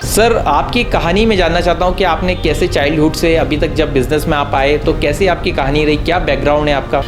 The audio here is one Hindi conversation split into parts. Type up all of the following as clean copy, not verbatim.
सर, आपकी कहानी में जानना चाहता हूँ कि आपने कैसे चाइल्डहुड से अभी तक जब बिज़नेस में आप आए तो कैसे आपकी कहानी रही, क्या बैकग्राउंड है आपका?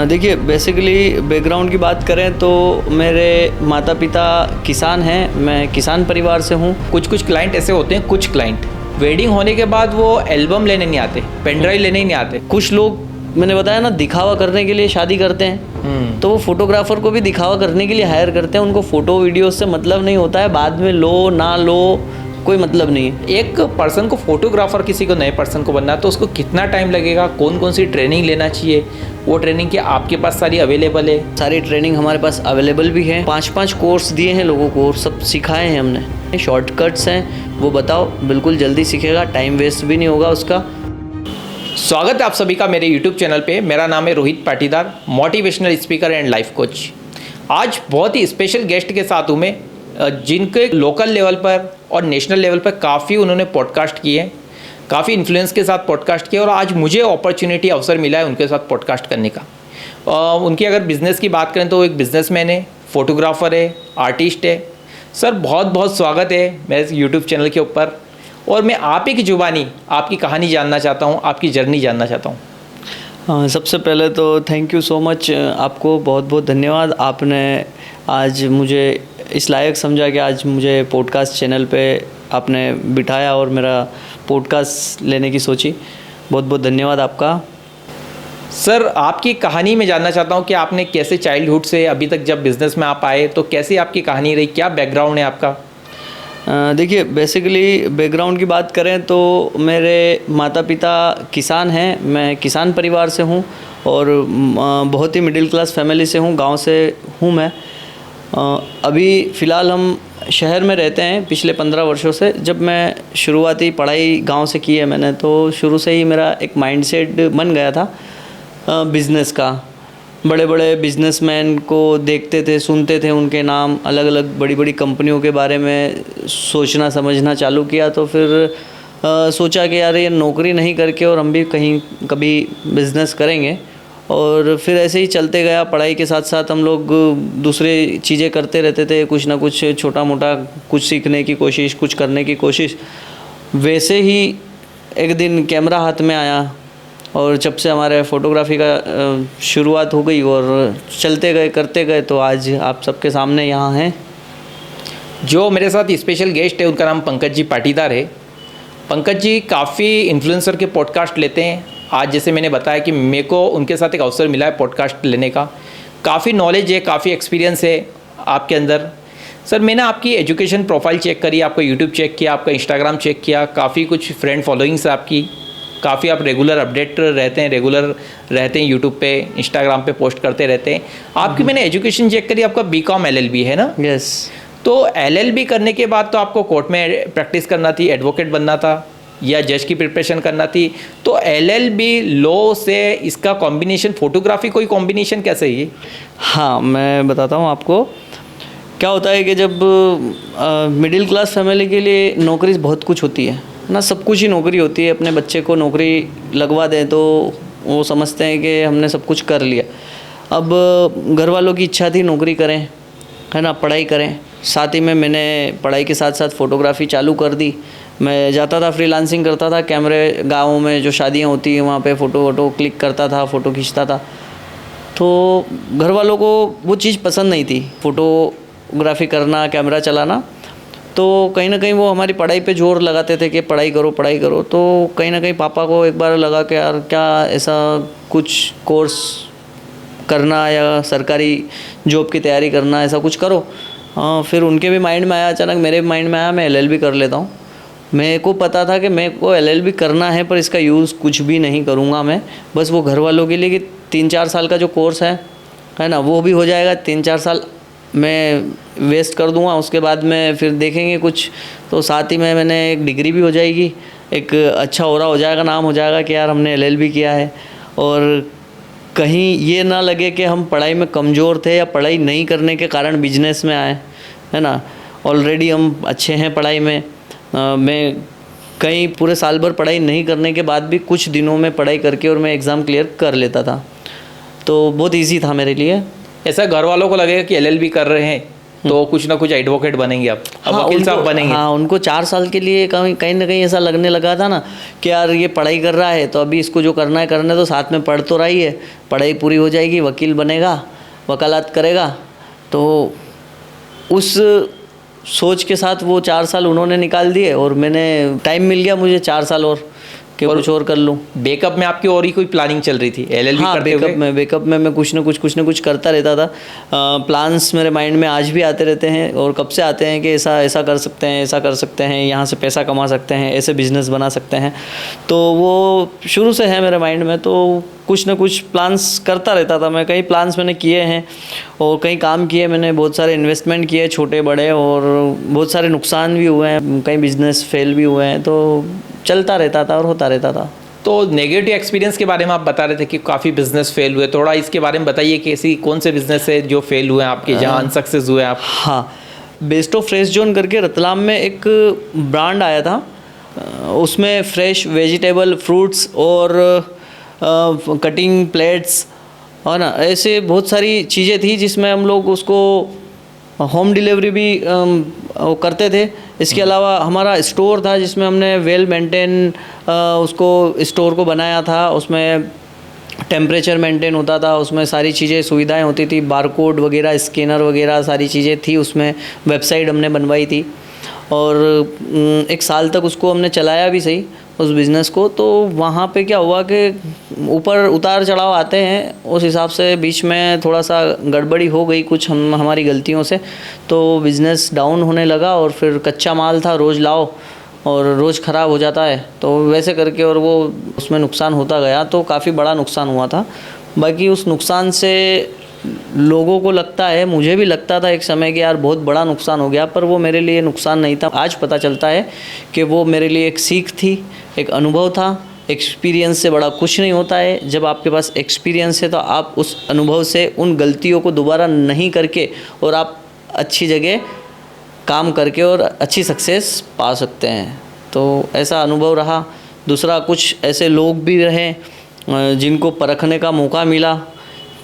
देखिए, बेसिकली बैकग्राउंड की बात करें तो मेरे माता पिता किसान हैं। मैं किसान परिवार से हूँ। कुछ क्लाइंट ऐसे होते हैं, कुछ क्लाइंट वेडिंग होने के बाद वो एल्बम लेने नहीं आते, पेन ड्राइव लेने ही नहीं आते। कुछ लोग, मैंने बताया ना, दिखावा करने के लिए शादी करते हैं, तो वो फोटोग्राफर को भी दिखावा करने के लिए हायर करते हैं। उनको फ़ोटो वीडियो से मतलब नहीं होता है, बाद में लो ना लो कोई मतलब नहीं है। एक पर्सन को फोटोग्राफर, किसी को नए पर्सन को बनना है तो उसको कितना टाइम लगेगा, कौन कौन सी ट्रेनिंग लेना चाहिए, वो ट्रेनिंग क्या आपके पास सारी अवेलेबल है? सारी ट्रेनिंग हमारे पास अवेलेबल भी है। 5-5 कोर्स दिए हैं लोगों को, सब सिखाए हैं हमने। शॉर्टकट्स हैं, वो बताओ, बिल्कुल जल्दी सीखेगा, टाइम वेस्ट भी नहीं होगा उसका। स्वागत है आप सभी का मेरे YouTube चैनल पे। मेरा नाम है Rohit Patidar, motivational speaker and life coach. आज बहुत ही स्पेशल गेस्ट के साथ हूँ मैं, जिनके लोकल लेवल पर और नेशनल लेवल पर काफ़ी उन्होंने पॉडकास्ट किए, काफ़ी इन्फ्लुएंस के साथ पॉडकास्ट किए और आज मुझे अपॉर्चुनिटी, अवसर मिला है उनके साथ पॉडकास्ट करने का। उनकी अगर बिज़नेस की बात करें तो वो एक बिज़नेसमैन है, फोटोग्राफ़र है, आर्टिस्ट है। सर, बहुत बहुत स्वागत है मेरे यूट्यूब चैनल के ऊपर। और मैं आप ही की ज़ुबानी आपकी कहानी जानना चाहता हूँ, आपकी जर्नी जानना चाहता हूँ। हाँ, सबसे पहले तो थैंक यू सो मच, आपको बहुत बहुत धन्यवाद। आपने आज मुझे इस लायक समझा कि आज मुझे पॉडकास्ट चैनल पे आपने बिठाया और मेरा पॉडकास्ट लेने की सोची। बहुत बहुत धन्यवाद आपका। सर, आपकी कहानी में जानना चाहता हूँ कि आपने कैसे चाइल्डहुड से अभी तक जब बिज़नेस में आप आए तो कैसे आपकी कहानी रही, क्या बैकग्राउंड है आपका? देखिए, बेसिकली बैकग्राउंड की बात करें तो मेरे माता पिता किसान हैं। मैं किसान परिवार से हूँ और बहुत ही मिडिल क्लास फैमिली से हूँ, गांव से हूँ मैं। अभी फ़िलहाल हम शहर में रहते हैं पिछले 15 वर्षों से। जब मैं शुरुआती पढ़ाई गांव से की है मैंने, तो शुरू से ही मेरा एक माइंडसेट बन गया था बिज़नेस का। बड़े बड़े बिजनेसमैन को देखते थे, सुनते थे उनके नाम, अलग अलग बड़ी बड़ी कंपनियों के बारे में सोचना समझना चालू किया। तो फिर सोचा कि यार ये नौकरी नहीं करके और हम भी कहीं कभी बिज़नेस करेंगे। और फिर ऐसे ही चलते गया। पढ़ाई के साथ साथ हम लोग दूसरे चीज़ें करते रहते थे, कुछ ना कुछ छोटा मोटा, कुछ सीखने की कोशिश, कुछ करने की कोशिश। वैसे ही एक दिन कैमरा हाथ में आया और जब से हमारे फ़ोटोग्राफी का शुरुआत हो गई और चलते गए, करते गए, तो आज आप सबके सामने यहाँ हैं। जो मेरे साथ स्पेशल गेस्ट है उनका नाम पंकज जी पाटीदार है। पंकज जी काफ़ी इन्फ्लुएंसर के पॉडकास्ट लेते हैं। आज जैसे मैंने बताया कि मेरे को उनके साथ एक अवसर मिला है पॉडकास्ट लेने का। काफ़ी नॉलेज है, काफ़ी एक्सपीरियंस है आपके अंदर। सर, मैंने आपकी एजुकेशन प्रोफाइल चेक करी, आपका यूट्यूब चेक किया, आपका इंस्टाग्राम चेक किया, काफ़ी कुछ फ्रेंड फॉलोइंग्स है आपकी, काफ़ी आप रेगुलर अपडेट रहते हैं यूट्यूब पे, इंस्टाग्राम पे पोस्ट करते रहते हैं। आपकी मैंने एजुकेशन चेक करी, आपका BCom LLB है ना? यस। तो LLB करने के बाद तो आपको कोर्ट में प्रैक्टिस करना थी, एडवोकेट बनना था या जज की प्रिपरेशन करना थी। तो LLB लॉ से इसका कॉम्बिनेशन, फोटोग्राफी कोई कॉम्बिनेशन कैसे है? हाँ, मैं बताता हूँ आपको। क्या होता है कि जब मिडिल क्लास फैमिली के लिए नौकरी बहुत कुछ होती है ना, सब कुछ ही नौकरी होती है। अपने बच्चे को नौकरी लगवा दें तो वो समझते हैं कि हमने सब कुछ कर लिया। अब घर वालों की इच्छा थी नौकरी करें, है ना, पढ़ाई करें। साथ ही में मैंने पढ़ाई के साथ साथ फ़ोटोग्राफ़ी चालू कर दी। मैं जाता था, फ्रीलांसिंग करता था, कैमरे गाँव में जो शादियाँ होती हैं वहाँ पे फ़ोटो क्लिक करता था, फ़ोटो खींचता था। तो घर वालों को वो चीज़ पसंद नहीं थी, फ़ोटोग्राफ़ी करना, कैमरा चलाना। तो कहीं ना कहीं वो हमारी पढ़ाई पे जोर लगाते थे कि पढ़ाई करो पढ़ाई करो। तो कहीं ना कहीं पापा को एक बार लगा कि यार क्या ऐसा कुछ कोर्स करना या सरकारी जॉब की तैयारी करना, ऐसा कुछ करो। फिर उनके भी माइंड में आया, अचानक मेरे भी माइंड में आया मैं LLB कर लेता हूँ। मेरे को पता था कि मेरे को LLB करना है, पर इसका यूज़ कुछ भी नहीं करूँगा मैं। बस वो घर वालों के लिए कि 3-4 साल का जो कोर्स है ना, वो भी हो जाएगा। 3-4 साल मैं वेस्ट कर दूंगा, उसके बाद में फिर देखेंगे कुछ। तो साथ ही में मैंने एक डिग्री भी हो जाएगी, एक अच्छा हो रहा हो जाएगा, नाम हो जाएगा कि यार हमने LLB किया है। और कहीं ये ना लगे कि हम पढ़ाई में कमज़ोर थे या पढ़ाई नहीं करने के कारण बिजनेस में आए, है ना। ऑलरेडी हम अच्छे हैं पढ़ाई में। मैं कहीं पूरे साल भर पढ़ाई नहीं करने के बाद भी कुछ दिनों में पढ़ाई करके और मैं एग्ज़ाम क्लियर कर लेता था। तो बहुत इजी था मेरे लिए। ऐसा घर वालों को लगेगा कि एलएलबी कर रहे हैं तो कुछ ना कुछ एडवोकेट बनेंगे अब वकील साहब बनेंगे। हाँ, उनको 4 साल के लिए कहीं कहीं ना कहीं ऐसा लगने लगा था ना कि यार ये पढ़ाई कर रहा है तो अभी इसको जो करना है करने तो साथ में पढ़ तो रही है, पढ़ाई पूरी हो जाएगी, वकील बनेगा, वकालत करेगा। तो उस सोच के साथ वो 4 साल उन्होंने निकाल दिए और मैंने टाइम मिल गया मुझे 4 साल और कि कुछ और कर लूँ। बैकअप में आपकी और ही कोई प्लानिंग चल रही थी एलएलबी हाँ, करते हुए? बैकअप में मैं कुछ ना कुछ करता रहता था। प्लान्स मेरे माइंड में आज भी आते रहते हैं और कब से आते हैं कि ऐसा ऐसा कर सकते हैं, ऐसा कर सकते हैं, यहाँ से पैसा कमा सकते हैं, ऐसे बिजनेस बना सकते हैं। तो वो शुरू से है मेरे माइंड में, तो कुछ ना कुछ प्लान्स करता रहता था मैं। कई प्लान्स मैंने किए हैं और कई काम किए मैंने, बहुत सारे इन्वेस्टमेंट किए छोटे बड़े, और बहुत सारे नुकसान भी हुए हैं, कई बिजनेस फेल भी हुए हैं। तो चलता रहता था और होता रहता था। तो नेगेटिव एक्सपीरियंस के बारे में आप बता रहे थे कि काफ़ी बिजनेस फेल हुए, थोड़ा इसके बारे में बताइए कि ऐसी कौन से बिजनेस है जो फेल हुए हैं आपके, जहाँ अनसक्सेस हुए आप? हाँ, बेस्ट ऑफ फ्रेश जोन करके रतलाम में एक ब्रांड आया था। उसमें फ्रेश वेजिटेबल, फ्रूट्स और कटिंग प्लेट्स और ना ऐसे बहुत सारी चीज़ें थी जिसमें हम लोग उसको होम डिलीवरी भी करते थे। इसके अलावा हमारा स्टोर था जिसमें हमने वेल मेंटेन उसको स्टोर को बनाया था। उसमें टेम्परेचर मेंटेन होता था, उसमें सारी चीज़ें सुविधाएं होती थी, बारकोड वगैरह, स्कैनर वगैरह सारी चीज़ें थी उसमें। वेबसाइट हमने बनवाई थी और 1 साल तक उसको हमने चलाया भी सही उस बिज़नेस को। तो वहाँ पे क्या हुआ कि ऊपर उतार चढ़ाव आते हैं, उस हिसाब से बीच में थोड़ा सा गड़बड़ी हो गई कुछ हमारी गलतियों से, तो बिज़नेस डाउन होने लगा। और फिर कच्चा माल था, रोज़ लाओ और रोज़ ख़राब हो जाता है, तो वैसे करके और वो उसमें नुकसान होता गया। तो काफ़ी बड़ा नुकसान हुआ था। बाकी उस नुकसान से लोगों को लगता है, मुझे भी लगता था एक समय कि यार बहुत बड़ा नुकसान हो गया, पर वो मेरे लिए नुकसान नहीं था। आज पता चलता है कि वो मेरे लिए एक सीख थी, एक अनुभव था। एक्सपीरियंस से बड़ा कुछ नहीं होता है। जब आपके पास एक्सपीरियंस है तो आप उस अनुभव से उन गलतियों को दोबारा नहीं करके और आप अच्छी जगह काम करके और अच्छी सक्सेस पा सकते हैं। तो ऐसा अनुभव रहा। दूसरा, कुछ ऐसे लोग भी रहे जिनको परखने का मौका मिला।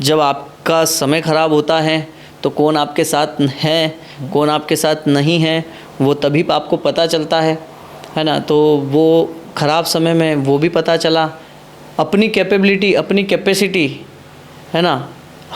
जब आपका समय ख़राब होता है तो कौन आपके साथ है, कौन आपके साथ नहीं है, वो तभी आपको पता चलता है ना। तो वो ख़राब समय में वो भी पता चला। अपनी कैपेबिलिटी, अपनी कैपेसिटी, है ना,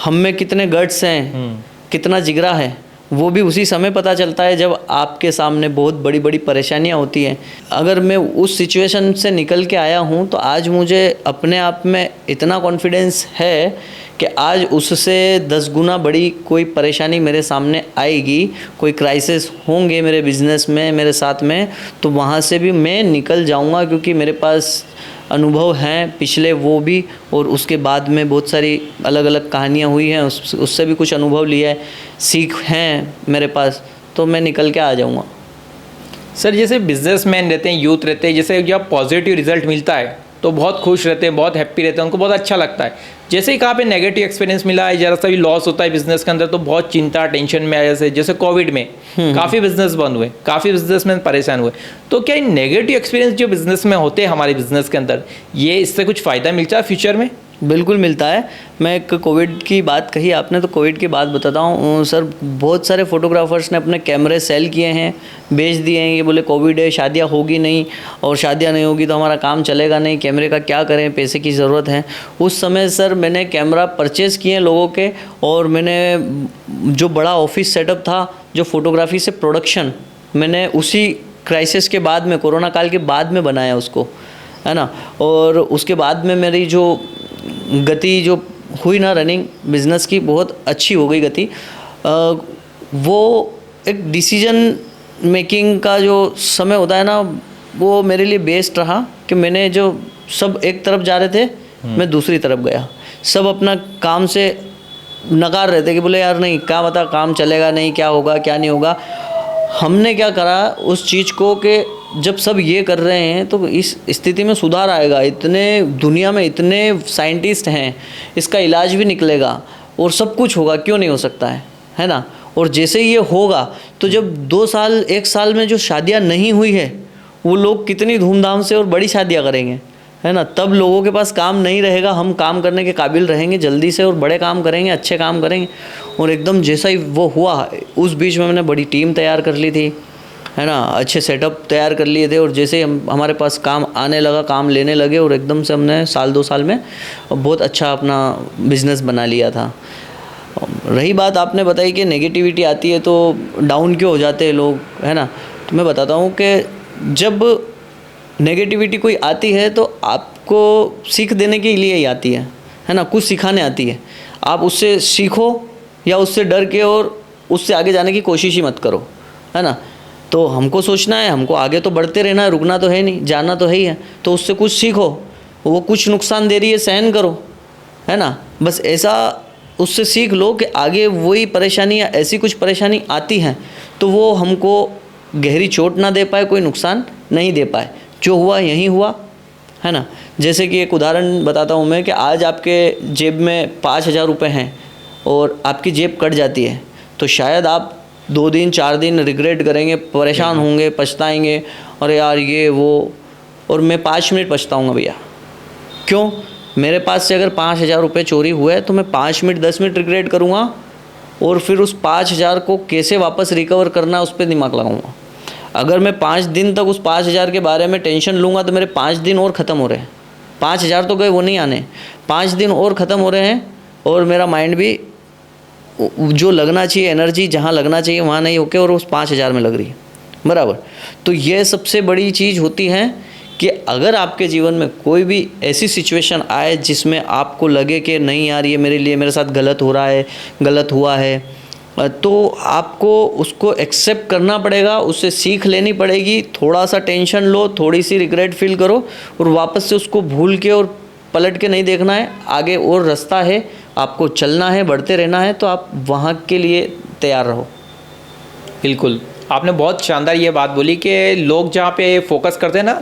हम में कितने गट्स हैं, कितना जिगरा है, वो भी उसी समय पता चलता है जब आपके सामने बहुत बड़ी बड़ी परेशानियां होती हैं। अगर मैं उस सिचुएशन से निकल के आया हूं तो आज मुझे अपने आप में इतना कॉन्फिडेंस है कि आज उससे 10 गुना बड़ी कोई परेशानी मेरे सामने आएगी, कोई क्राइसिस होंगे मेरे बिज़नेस में, मेरे साथ में, तो वहाँ से भी मैं निकल जाऊँगा, क्योंकि मेरे पास अनुभव हैं पिछले वो भी, और उसके बाद में बहुत सारी अलग अलग कहानियाँ हुई हैं, उससे भी कुछ अनुभव लिया है, सीख हैं मेरे पास, तो मैं निकल के आ जाऊँगा। सर, जैसे बिजनेसमैन रहते हैं, यूथ रहते हैं, जैसे जब पॉजिटिव रिजल्ट मिलता है तो बहुत खुश रहते हैं, बहुत हैप्पी रहते हैं, उनको बहुत अच्छा लगता है। जैसे ही कहाँ पे नेगेटिव एक्सपीरियंस मिला है, जरा सा भी लॉस होता है बिजनेस के अंदर तो बहुत चिंता, टेंशन में आया। जैसे कोविड में काफ़ी बिजनेस बंद हुए, काफ़ी बिजनेसमैन परेशान हुए। तो क्या नेगेटिव एक्सपीरियंस जो बिजनेस में होते हैं हमारे बिजनेस के अंदर, ये इससे कुछ फ़ायदा मिलता है फ्यूचर में? बिल्कुल मिलता है। मैं एक कोविड की बात कही आपने, तो कोविड की बात बताता हूँ सर। बहुत सारे फोटोग्राफर्स ने अपने कैमरे सेल किए हैं, बेच दिए हैं। ये बोले कोविड है, शादियाँ होगी नहीं, और शादियाँ नहीं होगी तो हमारा काम चलेगा नहीं, कैमरे का क्या करें, पैसे की ज़रूरत है। उस समय सर मैंने कैमरा परचेज़ किए लोगों के, और मैंने जो बड़ा ऑफिस सेटअप था, जो फोटोग्राफी से प्रोडक्शन, मैंने उसी क्राइसिस के बाद में, कोरोना काल के बाद में बनाया उसको, है ना। और उसके बाद में मेरी जो गति जो हुई ना रनिंग बिज़नेस की, बहुत अच्छी हो गई गति। वो एक डिसीजन मेकिंग का जो समय होता है ना, वो मेरे लिए बेस्ट रहा कि मैंने जो सब एक तरफ जा रहे थे, मैं दूसरी तरफ गया। सब अपना काम से नकार रहे थे कि बोले यार नहीं, क्या बता, काम चलेगा नहीं, क्या होगा क्या नहीं होगा। हमने क्या करा उस चीज़ को कि जब सब ये कर रहे हैं तो इस स्थिति में सुधार आएगा, इतने दुनिया में इतने साइंटिस्ट हैं, इसका इलाज भी निकलेगा और सब कुछ होगा, क्यों नहीं हो सकता है ना। और जैसे ये होगा तो जब 2 साल 1 साल में जो शादियां नहीं हुई है, वो लोग कितनी धूमधाम से और बड़ी शादियां करेंगे, है ना, तब लोगों के पास काम नहीं रहेगा, हम काम करने के काबिल रहेंगे जल्दी से और बड़े काम करेंगे, अच्छे काम करेंगे। और एकदम जैसा ही वो हुआ, उस बीच में मैंने बड़ी टीम तैयार कर ली थी, है ना, अच्छे सेटअप तैयार कर लिए थे। और जैसे ही हमारे पास काम आने लगा, काम लेने लगे, और एकदम से हमने साल 2 साल में बहुत अच्छा अपना बिज़नेस बना लिया था। रही बात आपने बताई कि नेगेटिविटी आती है तो डाउन क्यों हो जाते हैं लोग, है ना, तो मैं बताता हूँ कि जब नेगेटिविटी कोई आती है तो आपको सीख देने के लिए ही आती है ना, कुछ सिखाने आती है। आप उससे सीखो या उससे डर के और उससे आगे जाने की कोशिश ही मत करो, है ना। तो हमको सोचना है, हमको आगे तो बढ़ते रहना है, रुकना तो है नहीं, जाना तो है ही है। तो उससे कुछ सीखो, वो कुछ नुकसान दे रही है सहन करो, है ना, बस ऐसा उससे सीख लो कि आगे वही परेशानी या ऐसी कुछ परेशानी आती हैं तो वो हमको गहरी चोट ना दे पाए, कोई नुकसान नहीं दे पाए। जो हुआ यहीं हुआ, है ना। जैसे कि एक उदाहरण बताता हूँ मैं कि आज आपके जेब में 5,000 रुपये हैं और आपकी जेब कट जाती है तो शायद आप 2 दिन 4 दिन रिग्रेट करेंगे, परेशान होंगे, पछताएंगे, अरे यार ये वो। और मैं 5 मिनट पछताऊँगा भैया, क्यों? मेरे पास से अगर 5,000 रुपये चोरी हुए तो मैं 5 मिनट 10 मिनट रिग्रेट करूँगा और फिर उस 5,000 को कैसे वापस रिकवर करना उस पर दिमाग लगाऊँगा। अगर मैं 5 दिन तक उस 5,000 के बारे में टेंशन लूँगा तो मेरे 5 दिन और ख़त्म हो रहे हैं। 5,000 तो गए, वो नहीं आने, 5 दिन और ख़त्म हो रहे हैं और मेरा माइंड भी जो लगना चाहिए, एनर्जी जहाँ लगना चाहिए वहाँ नहीं होके और उस 5,000 में लग रही है, बराबर। तो ये सबसे बड़ी चीज़ होती है कि अगर आपके जीवन में कोई भी ऐसी सिचुएशन आए जिसमें आपको लगे कि नहीं यार ये मेरे साथ गलत हो रहा है, गलत हुआ है, तो आपको उसको एक्सेप्ट करना पड़ेगा, उससे सीख लेनी पड़ेगी। थोड़ा सा टेंशन लो, थोड़ी सी रिग्रेट फील करो और वापस से उसको भूल के और पलट के नहीं देखना है। आगे और रास्ता है, आपको चलना है, बढ़ते रहना है, तो आप वहाँ के लिए तैयार रहो। बिल्कुल, आपने बहुत शानदार ये बात बोली कि लोग जहाँ पे फोकस करते हैं ना,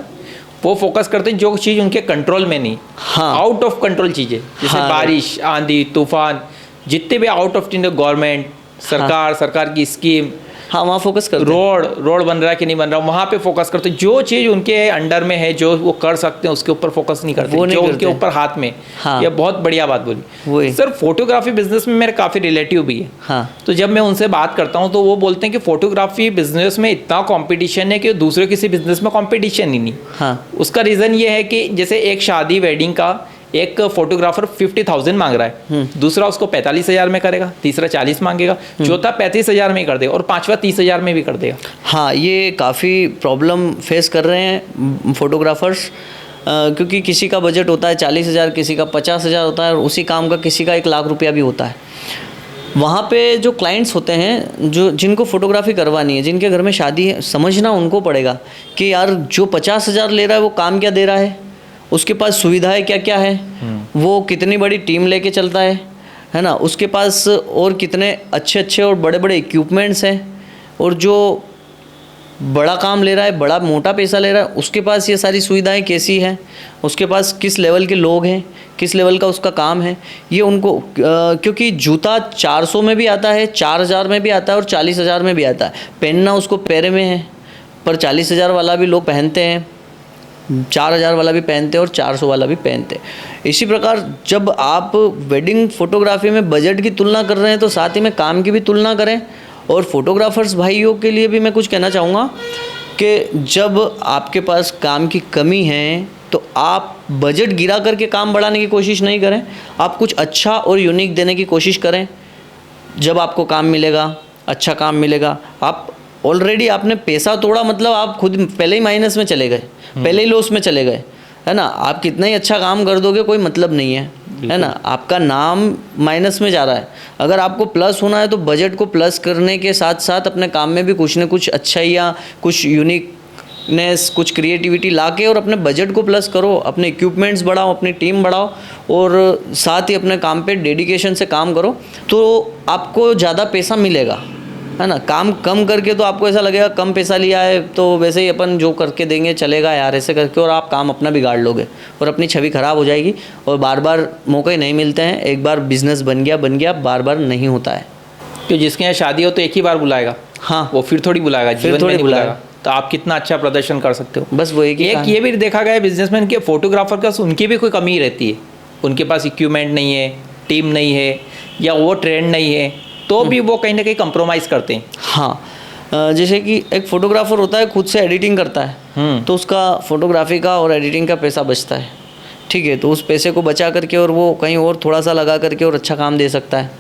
वो फोकस करते हैं जो चीज़ उनके कंट्रोल में नहीं, हाँ, आउट ऑफ कंट्रोल चीज़ें, जैसे हाँ, बारिश, आंधी, तूफान, जितने भी आउट ऑफ गवर्नमेंट, सरकार की स्कीम, हाँ, वहाँ फोकस करते रोड बन रहा है कि नहीं बन रहा, वहाँ पे फोकस करते। जो चीज़ उनके अंडर में है, जो वो कर सकते हैं, उसके ऊपर फोकस नहीं करते, वो नहीं जो करते। उनके ऊपर हाथ में। हाँ। ये बहुत बढ़िया बात बोली। वही। सर, फोटोग्राफी बिजनेस में मेरे काफ़ी रिलेटिव भी है। हाँ, तो जब मैं उनसे बात करता हूँ तो वो बोलते हैं कि फोटोग्राफी बिजनेस में इतना कंपटीशन है कि दूसरे किसी बिजनेस में कंपटीशन ही नहीं। हाँ, उसका रीज़न ये है कि जैसे एक शादी वेडिंग का एक फोटोग्राफर 50,000 मांग रहा है, दूसरा उसको 45,000 में करेगा, तीसरा 40 मांगेगा, चौथा 35,000 में ही कर देगा और पांचवा 30,000 में भी कर देगा। हाँ, ये काफ़ी प्रॉब्लम फेस कर रहे हैं फोटोग्राफर्स, क्योंकि किसी का बजट होता है 40,000, किसी का 50,000 होता है और उसी काम का किसी का 1,00,000 रुपया भी होता है। वहाँ पे जो क्लाइंट्स होते हैं, जो जिनको फोटोग्राफी करवानी है, जिनके घर में शादी है, समझना उनको पड़ेगा कि यार जो 50,000 ले रहा है वो काम क्या दे रहा है, उसके पास सुविधाएं क्या क्या है, वो कितनी बड़ी टीम लेके चलता है ना, उसके पास और कितने अच्छे अच्छे और बड़े बड़े इक्विपमेंट्स हैं, और जो बड़ा काम ले रहा है, बड़ा मोटा पैसा ले रहा है, उसके पास ये सारी सुविधाएं कैसी हैं, उसके पास किस लेवल के लोग हैं, किस लेवल का उसका काम है, ये उनको क्योंकि जूता 400 में भी आता है, 4,000 में भी आता है और 40,000 में भी आता है। पहनना उसको पैरे में है, पर 40,000 वाला भी लोग पहनते हैं, 4,000 वाला भी पहनते हैं और 400 वाला भी पहनते हैं। इसी प्रकार जब आप वेडिंग फोटोग्राफी में बजट की तुलना कर रहे हैं तो साथ ही में काम की भी तुलना करें। और फोटोग्राफर्स भाइयों के लिए भी मैं कुछ कहना चाहूँगा कि जब आपके पास काम की कमी है तो आप बजट गिरा करके काम बढ़ाने की कोशिश नहीं करें, आप कुछ अच्छा और यूनिक देने की कोशिश करें। जब आपको काम मिलेगा, अच्छा काम मिलेगा, आप ऑलरेडी आपने पैसा तोड़ा, मतलब आप खुद पहले ही माइनस में चले गए, पहले ही लॉस में चले गए, है ना। आप कितना ही अच्छा काम कर दोगे कोई मतलब नहीं है ना, आपका नाम माइनस में जा रहा है। अगर आपको प्लस होना है तो बजट को प्लस करने के साथ साथ अपने काम में भी कुछ न कुछ अच्छा या कुछ यूनिकनेस, कुछ क्रिएटिविटी लाके और अपने बजट को प्लस करो, अपने इक्विपमेंट्स बढ़ाओ, अपनी टीम बढ़ाओ और साथ ही अपने काम पे डेडिकेशन से काम करो, तो आपको ज़्यादा पैसा मिलेगा, है ना। काम कम करके तो आपको ऐसा लगेगा कम पैसा लिया है तो वैसे ही अपन जो करके देंगे चलेगा यार, ऐसे करके, और आप काम अपना बिगाड़ लोगे और अपनी छवि खराब हो जाएगी और बार बार मौके नहीं मिलते हैं। एक बार बिजनेस बन गया, बार बार नहीं होता है। तो जिसके यहाँ शादी हो तो एक ही बार बुलाएगा, हाँ, वो फिर थोड़ी बुलाएगा, फिर जीवन में थोड़ी नहीं बुलाएगा। तो आप कितना अच्छा प्रदर्शन कर सकते हो। बस वो एक ये भी देखा गया है बिजनेसमैन के फोटोग्राफर का उनकी भी कोई कमी रहती है, उनके पास इक्विपमेंट नहीं है, टीम नहीं है, या वो ट्रेंड नहीं है, तो भी वो कहीं ना कहीं कंप्रोमाइज़ करते हैं। हाँ, जैसे कि एक फोटोग्राफर होता है खुद से एडिटिंग करता है, तो उसका फोटोग्राफी का और एडिटिंग का पैसा बचता है, ठीक है। तो उस पैसे को बचा करके और वो कहीं और थोड़ा सा लगा करके और अच्छा काम दे सकता है।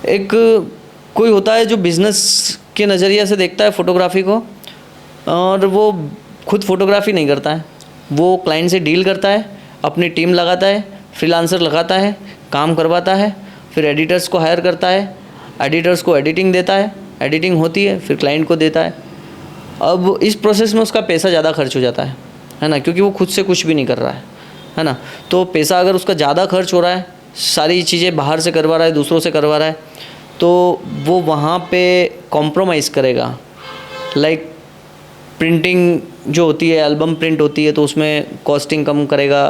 एक कोई होता है जो बिज़नेस के नज़रिए से देखता है फोटोग्राफी को, और वो खुद फोटोग्राफी नहीं करता है, वो क्लाइंट से डील करता है, अपनी टीम लगाता है, फ्रीलांसर लगाता है, काम करवाता है, फिर एडिटर्स को हायर करता है, एडिटर्स को एडिटिंग देता है, एडिटिंग होती है, फिर क्लाइंट को देता है। अब इस प्रोसेस में उसका पैसा ज़्यादा खर्च हो जाता है ना, क्योंकि वो खुद से कुछ भी नहीं कर रहा है ना। तो पैसा अगर उसका ज़्यादा खर्च हो रहा है, सारी चीज़ें बाहर से करवा रहा है, दूसरों से करवा रहा है, तो वो वहाँ पे कॉम्प्रोमाइज़ करेगा। लाइक प्रिंटिंग जो होती है, एल्बम प्रिंट होती है, तो उसमें कॉस्टिंग कम करेगा।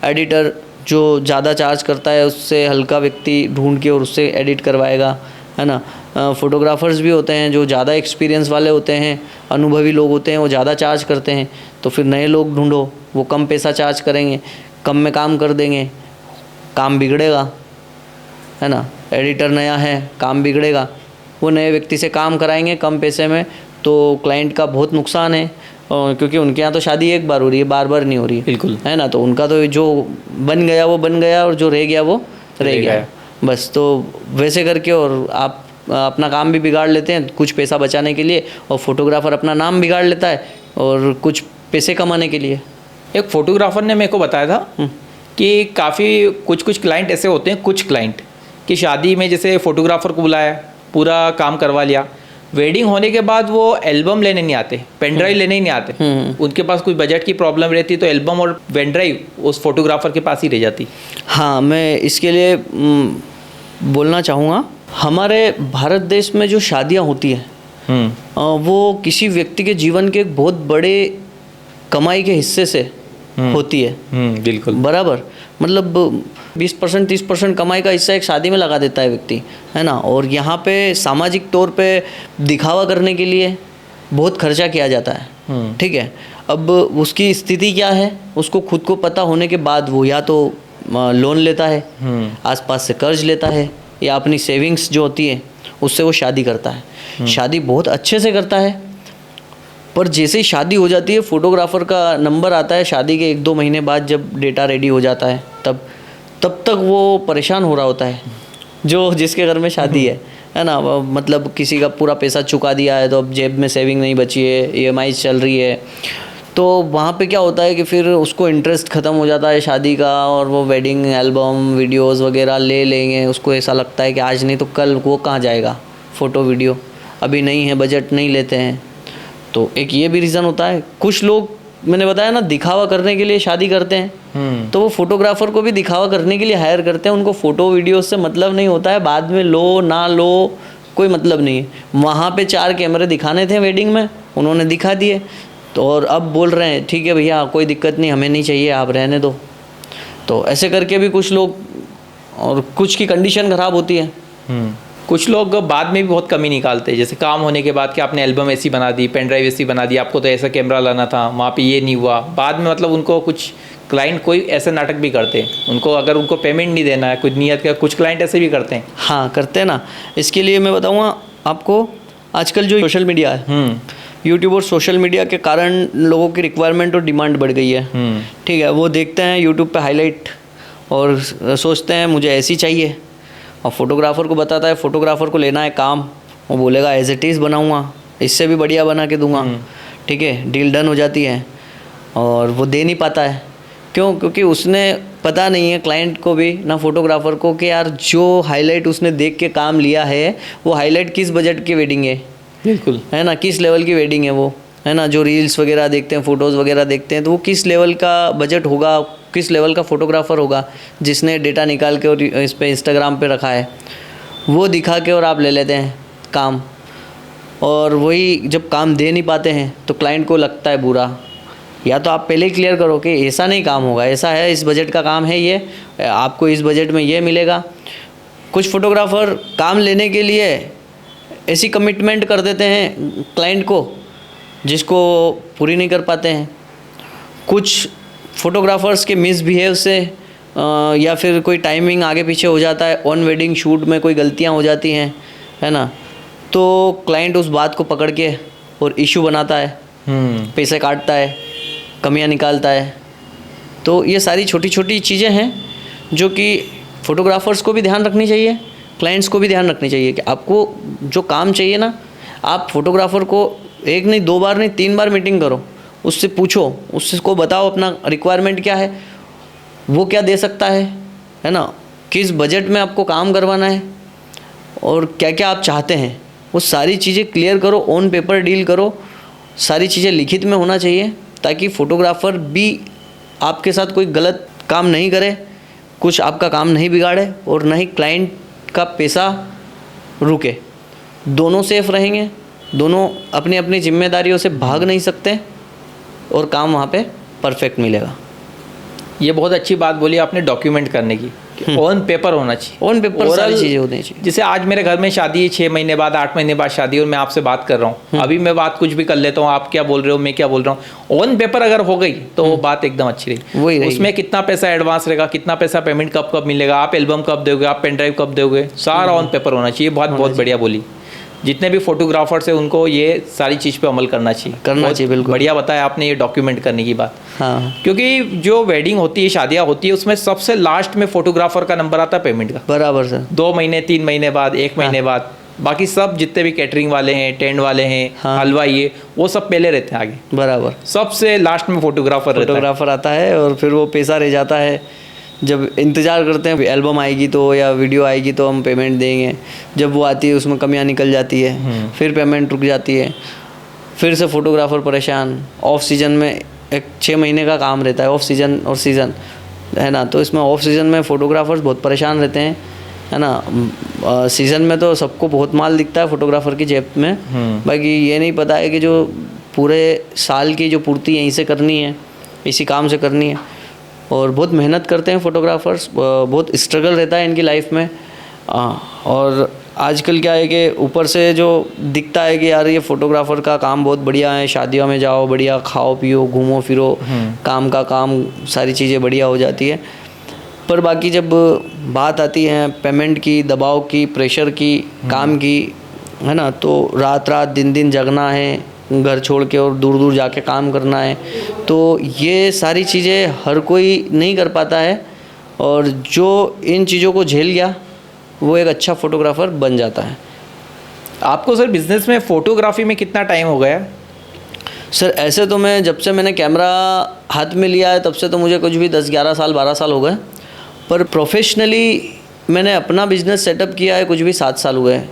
एडिटर जो ज़्यादा चार्ज करता है उससे हल्का व्यक्ति ढूंढ के और उससे एडिट करवाएगा, है ना। फ़ोटोग्राफ़र्स भी होते हैं जो ज़्यादा एक्सपीरियंस वाले होते हैं, अनुभवी लोग होते हैं, वो ज़्यादा चार्ज करते हैं, तो फिर नए लोग ढूंढो, वो कम पैसा चार्ज करेंगे, कम में काम कर देंगे, काम बिगड़ेगा, है ना। एडिटर नया है, काम बिगड़ेगा, वो नए व्यक्ति से काम कराएंगे कम पैसे में, तो क्लाइंट का बहुत नुकसान है, क्योंकि उनके यहाँ तो शादी एक बार हो रही है, बार बार नहीं हो रही है, बिल्कुल, है ना। तो उनका तो जो बन गया वो बन गया, और जो रह गया वो रह गया बस। तो वैसे करके और आप अपना काम भी बिगाड़ लेते हैं कुछ पैसा बचाने के लिए, और फोटोग्राफर अपना नाम बिगाड़ लेता है और कुछ पैसे कमाने के लिए। एक फोटोग्राफर ने मेरे को बताया था कि काफ़ी कुछ क्लाइंट ऐसे होते हैं, कुछ क्लाइंट कि शादी में जैसे फोटोग्राफर को बुलाया, पूरा काम करवा लिया, वेडिंग होने के बाद वो एल्बम लेने नहीं आते, पेन ड्राइव लेने ही नहीं आते, उनके पास कोई बजट की प्रॉब्लम रहती, तो एल्बम और पेन ड्राइव उस फोटोग्राफर के पास ही रह जाती। हाँ, मैं इसके लिए बोलना चाहूँगा, हमारे भारत देश में जो शादियाँ होती हैं वो किसी व्यक्ति के जीवन के एक बहुत बड़े कमाई के हिस्से से होती है। बिल्कुल बराबर, मतलब 20% 30% कमाई का हिस्सा एक शादी में लगा देता है व्यक्ति, है ना। और यहाँ पे सामाजिक तौर पे दिखावा करने के लिए बहुत खर्चा किया जाता है, ठीक है। अब उसकी स्थिति क्या है, उसको खुद को पता होने के बाद वो या तो लोन लेता है, आसपास से कर्ज लेता है, या अपनी सेविंग्स जो होती है उससे वो शादी करता है। शादी बहुत अच्छे से करता है, पर जैसे ही शादी हो जाती है, फोटोग्राफर का नंबर आता है शादी के 1-2 महीने बाद, जब डेटा रेडी हो जाता है, तब तक वो परेशान हो रहा होता है जो जिसके घर में शादी है ना। मतलब किसी का पूरा पैसा चुका दिया है, तो अब जेब में सेविंग नहीं बची है, EMI चल रही है, तो वहाँ पे क्या होता है कि फिर उसको इंटरेस्ट ख़त्म हो जाता है शादी का, और वो वेडिंग एल्बम वीडियोस वगैरह ले लेंगे। उसको ऐसा लगता है कि आज नहीं तो कल वो कहाँ जाएगा फ़ोटो वीडियो, अभी नहीं है, बजट नहीं लेते हैं। तो एक ये भी रीज़न होता है। कुछ लोग, मैंने बताया ना, दिखावा करने के लिए शादी करते हैं, तो वो फोटोग्राफर को भी दिखावा करने के लिए हायर करते हैं। उनको फ़ोटो वीडियो से मतलब नहीं होता है, बाद में लो ना लो कोई मतलब नहीं है। वहाँ पे 4 कैमरे दिखाने थे वेडिंग में, उन्होंने दिखा दिए, तो और अब बोल रहे हैं ठीक है भैया कोई दिक्कत नहीं, हमें नहीं चाहिए, आप रहने दो। तो ऐसे करके भी कुछ लोग, और कुछ की कंडीशन ख़राब होती है। कुछ लोग बाद में भी बहुत कमी निकालते हैं, जैसे काम होने के बाद कि आपने एल्बम ऐसी बना दी, पेन ड्राइव ऐसी बना दी, आपको तो ऐसा कैमरा लाना था, वहाँ पे ये नहीं हुआ, बाद में मतलब उनको कुछ क्लाइंट कोई ऐसे नाटक भी करते हैं, उनको अगर उनको पेमेंट नहीं देना है, कुछ नियत का, कुछ क्लाइंट ऐसे भी करते हैं। हाँ, करते हैं ना। इसके लिए मैं बताऊँगा आपको, आजकल जो सोशल मीडिया है, यूट्यूब और सोशल मीडिया के कारण लोगों की रिक्वायरमेंट और डिमांड बढ़ गई है, ठीक है। वो देखते हैं यूट्यूब पे हाईलाइट और सोचते हैं मुझे ऐसी चाहिए, और फोटोग्राफर को बताता है, फोटोग्राफर को लेना है काम, वो बोलेगा एज इट इज़ बनाऊँगा, इससे भी बढ़िया बना के दूंगा, ठीक है। डील डन हो जाती है, और वो दे नहीं पाता है। क्यों? क्योंकि उसने पता नहीं है क्लाइंट को भी ना फोटोग्राफर को कि यार जो हाईलाइट उसने देख के काम लिया है, वो हाईलाइट किस बजट की वेडिंग है, बिल्कुल, है ना, किस लेवल की वेडिंग है वो, है ना। जो रील्स वगैरह देखते हैं, फ़ोटोज़ वगैरह देखते हैं, तो वो किस लेवल का बजट होगा, किस लेवल का फोटोग्राफर होगा जिसने डेटा निकाल के और इस पे इंस्टाग्राम पे रखा है, वो दिखा के और आप ले लेते हैं काम। और वही जब काम दे नहीं पाते हैं तो क्लाइंट को लगता है बुरा। या तो आप पहले ही क्लियर करो कि ऐसा नहीं काम होगा, ऐसा है, इस बजट का काम है, ये आपको इस बजट में ये मिलेगा। कुछ फोटोग्राफर काम लेने के लिए ऐसी कमिटमेंट कर देते हैं क्लाइंट को जिसको पूरी नहीं कर पाते हैं। कुछ फोटोग्राफर्स के मिसबिहेव से या फिर कोई टाइमिंग आगे पीछे हो जाता है, ऑन वेडिंग शूट में कोई गलतियां हो जाती हैं, है ना, तो क्लाइंट उस बात को पकड़ के और इशू बनाता है, पैसे काटता है, कमियां निकालता है। तो ये सारी छोटी छोटी चीज़ें हैं जो कि फ़ोटोग्राफर्स को भी ध्यान रखनी चाहिए, क्लाइंट्स को भी ध्यान रखनी चाहिए कि आपको जो काम चाहिए ना, आप फोटोग्राफर को एक नहीं, 2 बार नहीं, 3 बार मीटिंग करो, उससे पूछो, उसको बताओ अपना रिक्वायरमेंट क्या है, वो क्या दे सकता है ना, किस बजट में आपको काम करवाना है और क्या क्या आप चाहते हैं, वो सारी चीज़ें क्लियर करो, ऑन पेपर डील करो। सारी चीज़ें लिखित में होना चाहिए ताकि फ़ोटोग्राफ़र भी आपके साथ कोई गलत काम नहीं करे, कुछ आपका काम नहीं बिगाड़े और ना ही क्लाइंट का पैसा रुके। दोनों सेफ रहेंगे, दोनों अपनी अपनी जिम्मेदारियों से भाग नहीं सकते और काम वहाँ पे परफेक्ट मिलेगा। ये बहुत अच्छी बात बोली आपने डॉक्यूमेंट करने की, ऑन पेपर होना चाहिए, ऑन पेपर सारी चीज़ें होनी चाहिए। जैसे आज मेरे घर में शादी है, 6 महीने बाद 8 महीने बाद शादी, और मैं आपसे बात कर रहा हूँ, अभी मैं बात कुछ भी कर लेता हूँ, आप क्या बोल रहे हो, मैं क्या बोल रहा हूँ, ऑन पेपर अगर हो गई तो वो बात एकदम अच्छी रही। उसमें कितना पैसा एडवांस रहेगा, कितना पैसा पेमेंट कब कब मिलेगा, आप एल्बम कब दोगे, आप पेन ड्राइव कब दोगे, सारा ऑन पेपर होना चाहिए। बहुत बढ़िया बोली। जितने भी फोटोग्राफर्स हैं उनको ये सारी चीज़ पे अमल करना चाहिए। बिल्कुल बढ़िया बताया आपने ये डॉक्यूमेंट करने की बात। हाँ, क्योंकि जो वेडिंग होती है, शादियाँ होती है, उसमें सबसे लास्ट में फोटोग्राफर का नंबर आता है पेमेंट का। बराबर सर। 2 महीने 3 महीने बाद, 1 महीने बाद, बाकी सब जितने भी कैटरिंग वाले हैं, टेंट वाले हैं, हलवाई है, वो सब पहले रहते हैं आगे। बराबर। सबसे लास्ट में फोटोग्राफर आता है और फिर वो पैसा रह जाता है। जब इंतज़ार करते हैं एल्बम आएगी तो या वीडियो आएगी तो हम पेमेंट देंगे, जब वो आती है उसमें कमियां निकल जाती है, फिर पेमेंट रुक जाती है, फिर से फोटोग्राफर परेशान। ऑफ सीज़न में एक 6 महीने का काम रहता है, ऑफ सीज़न और सीज़न, है ना, तो इसमें ऑफ सीज़न में फ़ोटोग्राफर्स बहुत परेशान रहते हैं, है ना। सीज़न में तो सबको बहुत माल दिखता है फोटोग्राफर की जेब में, बाकी ये नहीं पता है कि जो पूरे साल की जो पूर्ति यहीं से करनी है, इसी काम से करनी है, और बहुत मेहनत करते हैं फोटोग्राफर्स, बहुत स्ट्रगल रहता है इनकी लाइफ में। और आजकल क्या है कि ऊपर से जो दिखता है कि यार ये फोटोग्राफर का काम बहुत बढ़िया है, शादियों में जाओ, बढ़िया खाओ पियो, घूमो फिरो, काम का काम, सारी चीज़ें बढ़िया हो जाती है। पर बाकी जब बात आती है पेमेंट की, दबाव की, प्रेशर की, काम की, है ना, तो रात रात दिन दिन जगना है, घर छोड़ के और दूर दूर जाके काम करना है, तो ये सारी चीज़ें हर कोई नहीं कर पाता है। और जो इन चीज़ों को झेल गया वो एक अच्छा फोटोग्राफर बन जाता है। आपको सर बिज़नेस में फ़ोटोग्राफी में कितना टाइम हो गया? सर ऐसे तो मैं जब से मैंने कैमरा हाथ में लिया है तब से तो मुझे कुछ भी 10-11 साल 12 साल हो गए, पर प्रोफेशनली मैंने अपना बिज़नेस सेटअप किया है कुछ भी 7 साल हुए हैं।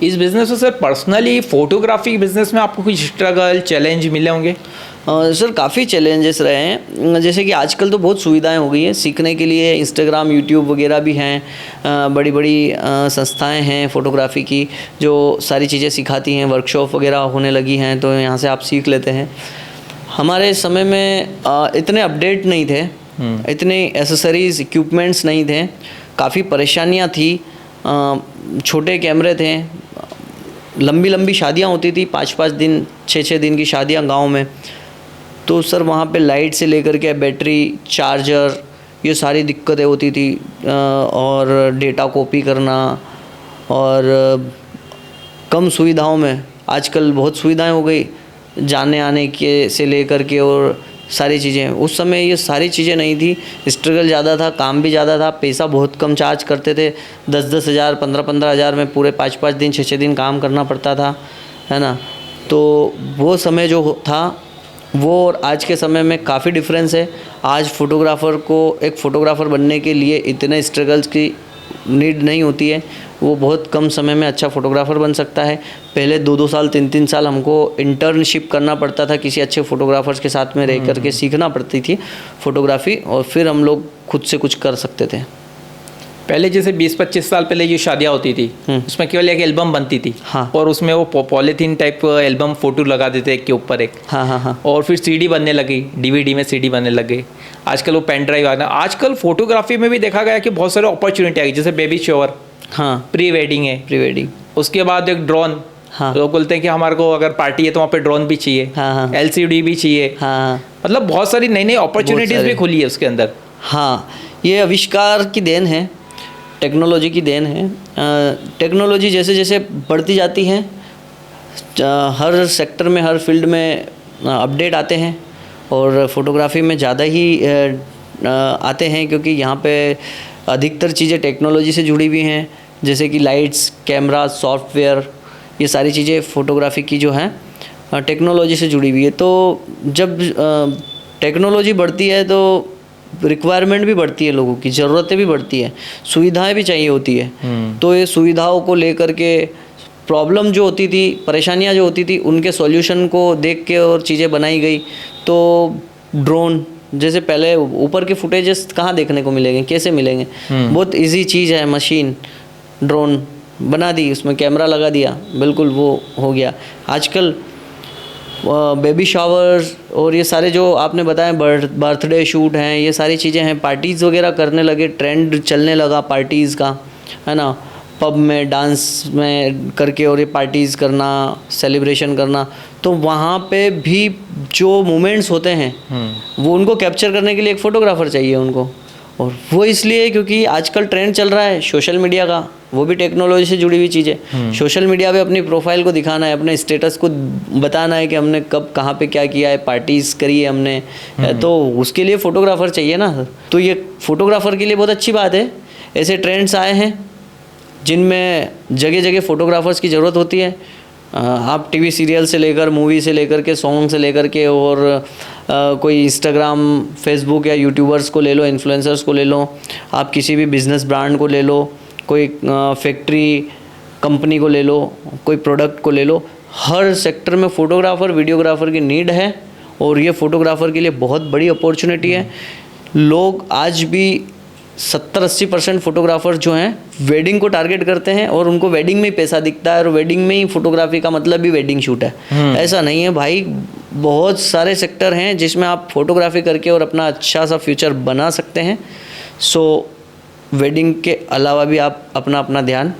इस बिज़नेस में सर पर्सनली फ़ोटोग्राफी बिज़नेस में आपको कुछ स्ट्रगल, चैलेंज मिले होंगे? सर काफ़ी चैलेंजेस रहे हैं। जैसे कि आजकल तो बहुत सुविधाएं हो गई हैं सीखने के लिए, इंस्टाग्राम, यूट्यूब वगैरह भी हैं, बड़ी बड़ी संस्थाएं हैं फ़ोटोग्राफी की जो सारी चीज़ें सिखाती हैं, वर्कशॉप वगैरह होने लगी हैं, तो यहाँ से आप सीख लेते हैं। हमारे समय में इतने अपडेट नहीं थे, इतने एसेसरीज, इक्विपमेंट्स नहीं थे, काफ़ी परेशानियाँ थी, छोटे कैमरे थे, लंबी लंबी शादियाँ होती थी, 5-5 दिन 6-6 दिन की शादियाँ गांव में, तो सर वहाँ पे लाइट से लेकर के बैटरी, चार्जर, ये सारी दिक्कतें होती थी, और डेटा कॉपी करना, और कम सुविधाओं में, आजकल बहुत सुविधाएं हो गई जाने आने के से लेकर के, और सारी चीज़ें, उस समय ये सारी चीज़ें नहीं थी, स्ट्रगल ज़्यादा था, काम भी ज़्यादा था, पैसा बहुत कम चार्ज करते थे, 10-10 हज़ार 15-15 हज़ार में पूरे 5-5 दिन 6-6 दिन काम करना पड़ता था, है ना। तो वो समय जो था वो और आज के समय में काफ़ी डिफरेंस है। आज फोटोग्राफ़र को, एक फ़ोटोग्राफ़र बनने के लिए इतने स्ट्रगल्स की नीड नहीं होती है, वो बहुत कम समय में अच्छा फ़ोटोग्राफ़र बन सकता है। पहले 2-2 साल 3-3 साल हमको इंटर्नशिप करना पड़ता था, किसी अच्छे फ़ोटोग्राफ़र्स के साथ में रह करके सीखना पड़ती थी फ़ोटोग्राफ़ी, और फिर हम लोग खुद से कुछ कर सकते थे। पहले जैसे 20-25 साल पहले जो शादियाँ होती थी उसमें केवल एक एल्बम बनती थी, हाँ, और उसमें वो पॉलीथीन टाइप एल्बम फ़ोटो लगा देते एक के ऊपर एक, हाँ हाँ हाँ, और फिर सीडी बनने लगी, डीवीडी में सीडी बनने लगे, आजकल वो पेन ड्राइव आ गया। आजकल फोटोग्राफी में भी देखा गया कि बहुत सारे अपॉर्चुनिटी आ गई, जैसे बेबी शॉवर, हाँ, प्री वेडिंग है, प्री वेडिंग, उसके बाद एक ड्रोन, हाँ। लोग बोलते हैं कि हमारे को अगर पार्टी है तो वहाँ पे ड्रोन भी चाहिए, हाँ, हाँ। LCD भी चाहिए, हाँ, मतलब बहुत सारी नई नई अपॉर्चुनिटीज सारी। भी खुली है उसके अंदर। हाँ, ये आविष्कार की देन है, टेक्नोलॉजी की देन है। टेक्नोलॉजी जैसे जैसे बढ़ती जाती है, हर सेक्टर में, हर फील्ड में अपडेट आते हैं, और फोटोग्राफी में ज़्यादा ही आते हैं, क्योंकि यहाँ पे अधिकतर चीज़ें टेक्नोलॉजी से जुड़ी हुई हैं, जैसे कि लाइट्स, कैमरा, सॉफ्टवेयर, ये सारी चीज़ें फ़ोटोग्राफी की जो हैं टेक्नोलॉजी से जुड़ी हुई है। तो जब टेक्नोलॉजी बढ़ती है तो रिक्वायरमेंट भी बढ़ती है, लोगों की ज़रूरतें भी बढ़ती है, सुविधाएं भी चाहिए होती है। तो ये सुविधाओं को लेकर के प्रॉब्लम जो होती थी, परेशानियां जो होती थी, उनके सॉल्यूशन को देख के और चीज़ें बनाई गई। तो ड्रोन जैसे पहले ऊपर के फुटेजेस कहाँ देखने को मिलेंगे, कैसे मिलेंगे? बहुत इजी चीज़ है, मशीन ड्रोन बना दी, उसमें कैमरा लगा दिया, बिल्कुल वो हो गया। आजकल बेबी शावर्स और ये सारे जो आपने बताया बर्थडे शूट हैं, ये सारी चीज़ें हैं, पार्टीज़ वगैरह करने लगे, ट्रेंड चलने लगा पार्टीज़ का, है ना, पब में डांस में करके और ये पार्टीज़ करना, सेलिब्रेशन करना। तो वहाँ पे भी जो मोमेंट्स होते हैं वो उनको कैप्चर करने के लिए एक फ़ोटोग्राफ़र चाहिए उनको, और वो इसलिए क्योंकि आजकल ट्रेंड चल रहा है सोशल मीडिया का, वो भी टेक्नोलॉजी से जुड़ी हुई चीज़ है। सोशल मीडिया पे अपनी प्रोफाइल को दिखाना है, अपने स्टेटस को बताना है कि हमने कब कहाँ पे क्या किया है, पार्टीज़ करी है हमने, तो उसके लिए फ़ोटोग्राफ़र चाहिए ना। तो ये फ़ोटोग्राफ़र के लिए बहुत अच्छी बात है। ऐसे ट्रेंड्स आए हैं जिनमें जगह जगह फ़ोटोग्राफ़र्स की ज़रूरत होती है। आप टीवी सीरियल से लेकर, मूवी से लेकर के, सॉन्ग से लेकर के, और कोई इंस्टाग्राम, फेसबुक या यूट्यूबर्स को ले लो, इन्फ्लुएंसर्स को ले लो, आप किसी भी बिज़नेस ब्रांड को ले लो, कोई फैक्ट्री कंपनी को ले लो, कोई प्रोडक्ट को ले लो, हर सेक्टर में फ़ोटोग्राफ़र, वीडियोग्राफ़र की नीड है, और ये फ़ोटोग्राफ़र के लिए बहुत बड़ी अपॉर्चुनिटी है। लोग आज भी 70-80% फ़ोटोग्राफ़र जो हैं वेडिंग को टारगेट करते हैं, और उनको वेडिंग में ही पैसा दिखता है, और वेडिंग में ही फ़ोटोग्राफी का मतलब भी वेडिंग शूट है। ऐसा नहीं है भाई, बहुत सारे सेक्टर हैं जिसमें आप फ़ोटोग्राफी करके और अपना अच्छा सा फ्यूचर बना सकते हैं। सो वेडिंग के अलावा भी आप अपना अपना ध्यान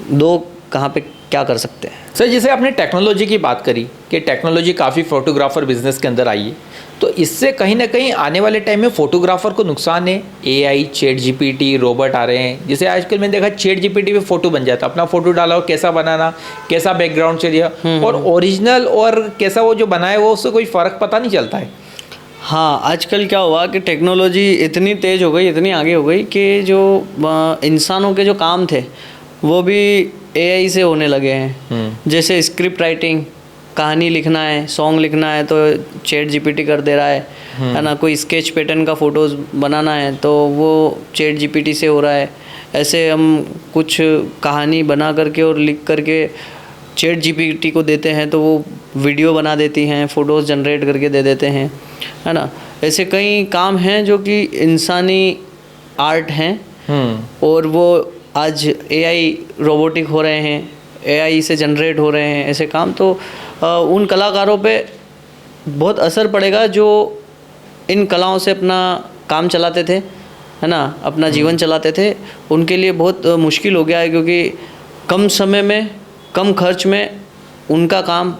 दो, कहाँ पे क्या कर सकते हैं। सर जैसे आपने टेक्नोलॉजी की बात करी कि टेक्नोलॉजी काफ़ी फ़ोटोग्राफ़र बिजनेस के अंदर आई है, तो इससे कहीं ना कहीं आने वाले टाइम में फ़ोटोग्राफ़र को नुकसान है। AI, ChatGPT, रोबोट आ रहे हैं। जैसे आजकल मैंने देखा ChatGPT पे फ़ोटो बन जाता, अपना फ़ोटो डाला और कैसा बनाना, कैसा बैकग्राउंड चाहिए, और ओरिजिनल और कैसा वो जो बनाए वो उससे कोई फ़र्क पता नहीं चलता है। हाँ, आजकल क्या हुआ कि टेक्नोलॉजी इतनी तेज़ हो गई, इतनी आगे हो गई कि जो इंसानों के जो काम थे वो भी AI से होने लगे हैं। जैसे स्क्रिप्ट राइटिंग, कहानी लिखना है, सॉन्ग लिखना है, तो ChatGPT कर दे रहा है ना। कोई स्केच पैटर्न का फ़ोटोज़ बनाना है तो वो ChatGPT से हो रहा है। ऐसे हम कुछ कहानी बना करके और लिख करके ChatGPT को देते हैं तो वो वीडियो बना देती हैं, फ़ोटोज़ जनरेट करके दे देते हैं, है ना। ऐसे कई काम हैं जो कि इंसानी आर्ट हैं, और वो आज AI रोबोटिक हो रहे हैं, AI से जनरेट हो रहे हैं ऐसे काम। तो उन कलाकारों पे बहुत असर पड़ेगा जो इन कलाओं से अपना काम चलाते थे, है ना, अपना जीवन चलाते थे। उनके लिए बहुत मुश्किल हो गया है, क्योंकि कम समय में, कम खर्च में उनका काम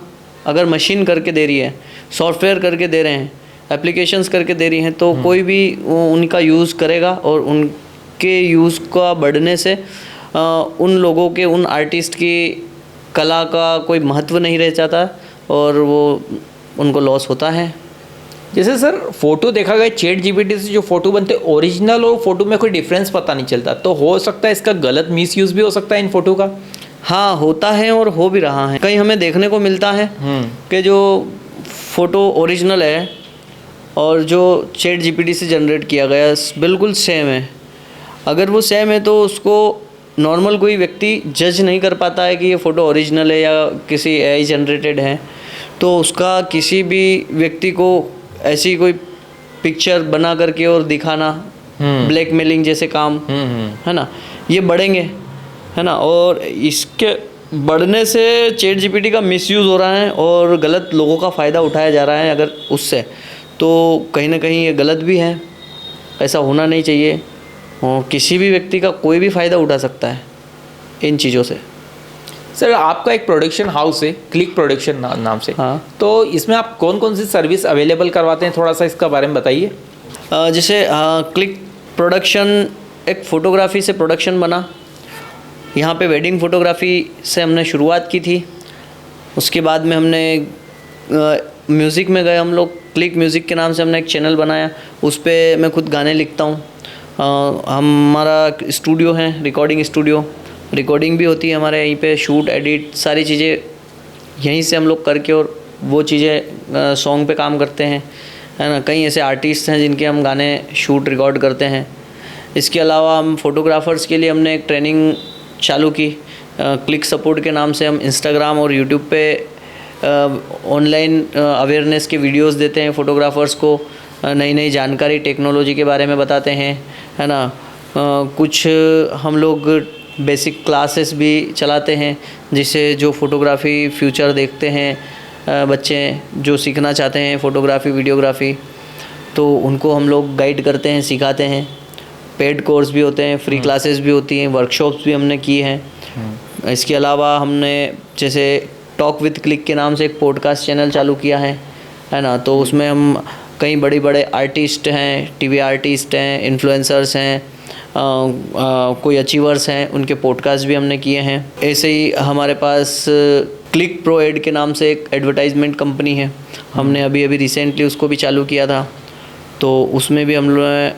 अगर मशीन करके दे रही है, सॉफ्टवेयर करके दे रहे हैं, एप्लीकेशंस करके दे रही हैं, तो कोई भी उनका यूज़ करेगा, और उनके यूज़ का बढ़ने से उन लोगों के, उन आर्टिस्ट की कला का कोई महत्व नहीं रह जाता, और वो उनको लॉस होता है। जैसे सर फ़ोटो देखा गया ChatGPT से जो फ़ोटो बनते हैं, ओरिजिनल और फ़ोटो में कोई डिफरेंस पता नहीं चलता, तो हो सकता है इसका गलत मिसयूज़ भी हो सकता है इन फ़ोटो का। हाँ, होता है और हो भी रहा है। कहीं हमें देखने को मिलता है कि जो फ़ोटो ओरिजिनल है और जो ChatGPT से जनरेट किया गया बिल्कुल सेम है। अगर वो सेम है तो उसको नॉर्मल कोई व्यक्ति जज नहीं कर पाता है कि ये फ़ोटो ओरिजिनल है या किसी AI जनरेटेड है। तो उसका किसी भी व्यक्ति को ऐसी कोई पिक्चर बना करके और दिखाना, ब्लैकमेलिंग जैसे काम, है ना, ये बढ़ेंगे, है ना। और इसके बढ़ने से ChatGPT का मिसयूज़ हो रहा है और गलत लोगों का फ़ायदा उठाया जा रहा है अगर उससे, तो कहीं ना कहीं ये गलत भी है, ऐसा होना नहीं चाहिए। और किसी भी व्यक्ति का कोई भी फ़ायदा उठा सकता है इन चीज़ों से। सर आपका एक प्रोडक्शन हाउस है क्लिक प्रोडक्शन नाम से। हाँ। तो इसमें आप कौन कौन सी सर्विस अवेलेबल करवाते हैं, थोड़ा सा इसका बारे में बताइए। जैसे क्लिक प्रोडक्शन एक फ़ोटोग्राफी से प्रोडक्शन बना। यहाँ पे वेडिंग फ़ोटोग्राफी से हमने शुरुआत की थी। उसके बाद में हमने म्यूज़िक में गए हम लोग। क्लिक म्यूज़िक के नाम से हमने एक चैनल बनाया, उस पर मैं खुद गाने लिखता हूँ। हमारा स्टूडियो है, रिकॉर्डिंग स्टूडियो, रिकॉर्डिंग भी होती है हमारे यहीं पे, शूट एडिट सारी चीज़ें यहीं से हम लोग करके और वो चीज़ें सॉन्ग पे काम करते हैं, है ना। कई ऐसे आर्टिस्ट हैं जिनके हम गाने शूट रिकॉर्ड करते हैं। इसके अलावा हम फोटोग्राफर्स के लिए हमने एक ट्रेनिंग चालू की, क्लिक सपोर्ट के नाम से। हम इंस्टाग्राम और यूट्यूब पे ऑनलाइन अवेयरनेस के वीडियोस देते हैं फ़ोटोग्राफ़र्स को, नई नई जानकारी टेक्नोलॉजी के बारे में बताते हैं, है ना। कुछ हम लोग बेसिक क्लासेस भी चलाते हैं, जिससे जो फ़ोटोग्राफ़ी फ्यूचर देखते हैं बच्चे जो सीखना चाहते हैं फ़ोटोग्राफ़ी वीडियोग्राफ़ी, तो उनको हम लोग गाइड करते हैं, सिखाते हैं। पेड कोर्स भी होते हैं, फ्री क्लासेस भी होती हैं, वर्कशॉप्स भी हमने की हैं। इसके अलावा हमने जैसे टॉक विद क्लिक के नाम से एक पॉडकास्ट चैनल चालू किया है ना। तो उसमें हम कई बड़े बड़े आर्टिस्ट हैं, टीवी आर्टिस्ट हैं, इन्फ्लुएंसर्स हैं, कोई अचीवर्स हैं, उनके पॉडकास्ट भी हमने किए हैं। ऐसे ही हमारे पास क्लिक प्रो एड के नाम से एक एडवर्टाइजमेंट कंपनी है, हमने अभी रिसेंटली उसको भी चालू किया था। तो उसमें भी हम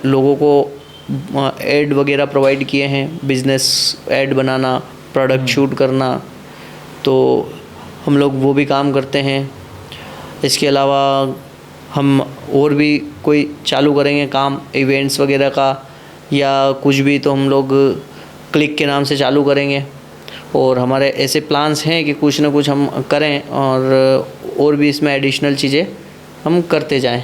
लोगों को एड वगैरह प्रोवाइड किए हैं, बिजनेस एड बनाना, प्रोडक्ट शूट करना, तो हम लोग वो भी काम करते हैं। इसके अलावा हम और भी कोई चालू करेंगे काम इवेंट्स वगैरह का या कुछ भी, तो हम लोग क्लिक के नाम से चालू करेंगे। और हमारे ऐसे प्लान्स हैं कि कुछ ना कुछ हम करें और भी इसमें एडिशनल चीज़ें हम करते जाएं।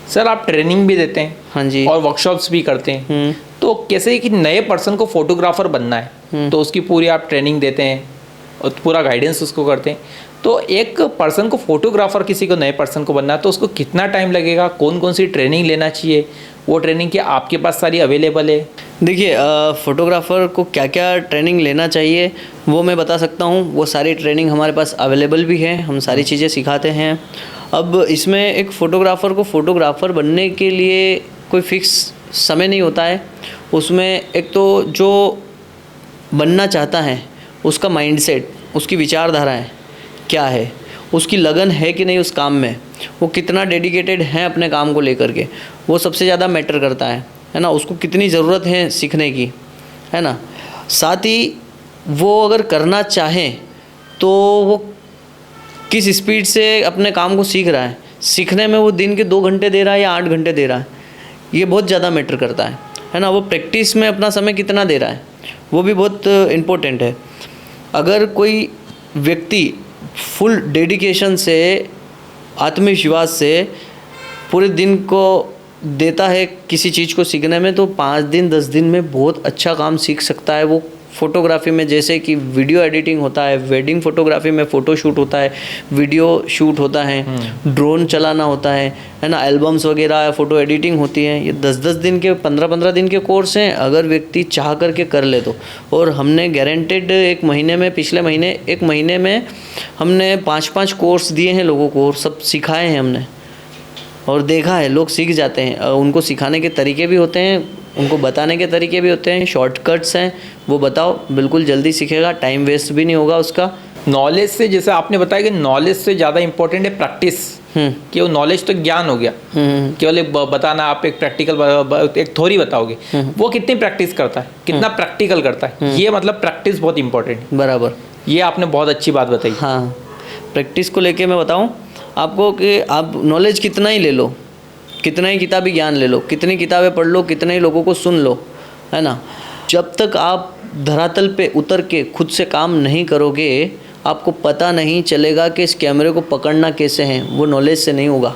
सर आप ट्रेनिंग भी देते हैं? हाँ जी। और वर्कशॉप्स भी करते हैं। तो कैसे कि नए पर्सन को फोटोग्राफर बनना है तो उसकी पूरी आप ट्रेनिंग देते हैं और पूरा गाइडेंस उसको करते हैं। तो एक पर्सन को फोटोग्राफर, किसी को नए पर्सन को बनना है तो उसको कितना टाइम लगेगा, कौन कौन सी ट्रेनिंग लेना चाहिए, वो ट्रेनिंग क्या आपके पास सारी अवेलेबल है? देखिए, फ़ोटोग्राफ़र को क्या क्या ट्रेनिंग लेना चाहिए वो मैं बता सकता हूँ। वो सारी ट्रेनिंग हमारे पास अवेलेबल भी है, हम सारी चीज़ें सिखाते हैं। अब इसमें एक फ़ोटोग्राफ़र को फ़ोटोग्राफ़र बनने के लिए कोई फ़िक्स समय नहीं होता है। उसमें एक तो जो बनना चाहता है उसका माइंडसेट, उसकी विचारधाराएं क्या है, उसकी लगन है कि नहीं उस काम में, वो कितना डेडिकेटेड है अपने काम को लेकर के, वो सबसे ज़्यादा मैटर करता है ना। उसको कितनी ज़रूरत है सीखने की, है ना। साथ ही वो अगर करना चाहे तो वो किस स्पीड से अपने काम को सीख रहा है, सीखने में वो दिन के 2 घंटे दे रहा है या 8 घंटे दे रहा है, ये बहुत ज़्यादा मैटर करता है ना। वो प्रैक्टिस में अपना समय कितना दे रहा है, वो भी बहुत इम्पोर्टेंट है। अगर कोई व्यक्ति फुल डेडिकेशन से, आत्मविश्वास से पूरे दिन को देता है किसी चीज़ को सीखने में, तो 5 दिन 10 दिन में बहुत अच्छा काम सीख सकता है वो। फ़ोटोग्राफी में जैसे कि वीडियो एडिटिंग होता है, वेडिंग फ़ोटोग्राफी में फ़ोटो शूट होता है, वीडियो शूट होता है, ड्रोन चलाना होता है ना, एल्बम्स वगैरह, फ़ोटो एडिटिंग होती है। ये 10-10 दिन के, 15-15 दिन के कोर्स हैं, अगर व्यक्ति चाह करके कर ले तो। और हमने गारंटेड एक महीने में, पिछले महीने 1 महीने में हमने 5-5 कोर्स दिए हैं लोगों को, और सब सिखाए हैं हमने और देखा है लोग सीख जाते हैं। उनको सिखाने के तरीके भी होते हैं, उनको बताने के तरीके भी होते हैं, शॉर्टकट्स हैं, वो बताओ, बिल्कुल जल्दी सीखेगा, टाइम वेस्ट भी नहीं होगा उसका। नॉलेज से, जैसे आपने बताया कि नॉलेज से ज़्यादा इंपॉर्टेंट है प्रैक्टिस, कि वो नॉलेज तो ज्ञान हो गया, केवल एक बताना, आप एक प्रैक्टिकल एक थ्योरी बताओगे, वो कितनी प्रैक्टिस करता है, कितना प्रैक्टिकल करता है, ये मतलब प्रैक्टिस बहुत इंपॉर्टेंट है। बराबर, ये आपने बहुत अच्छी बात बताई। हाँ, प्रैक्टिस को लेके मैं बताऊँ आपको कि आप नॉलेज कितना ही ले लो, कितना ही किताबी ज्ञान ले लो, कितनी किताबें पढ़ लो, कितने ही लोगों को सुन लो, है ना, जब तक आप धरातल पे उतर के खुद से काम नहीं करोगे, आपको पता नहीं चलेगा कि इस कैमरे को पकड़ना कैसे है, वो नॉलेज से नहीं होगा,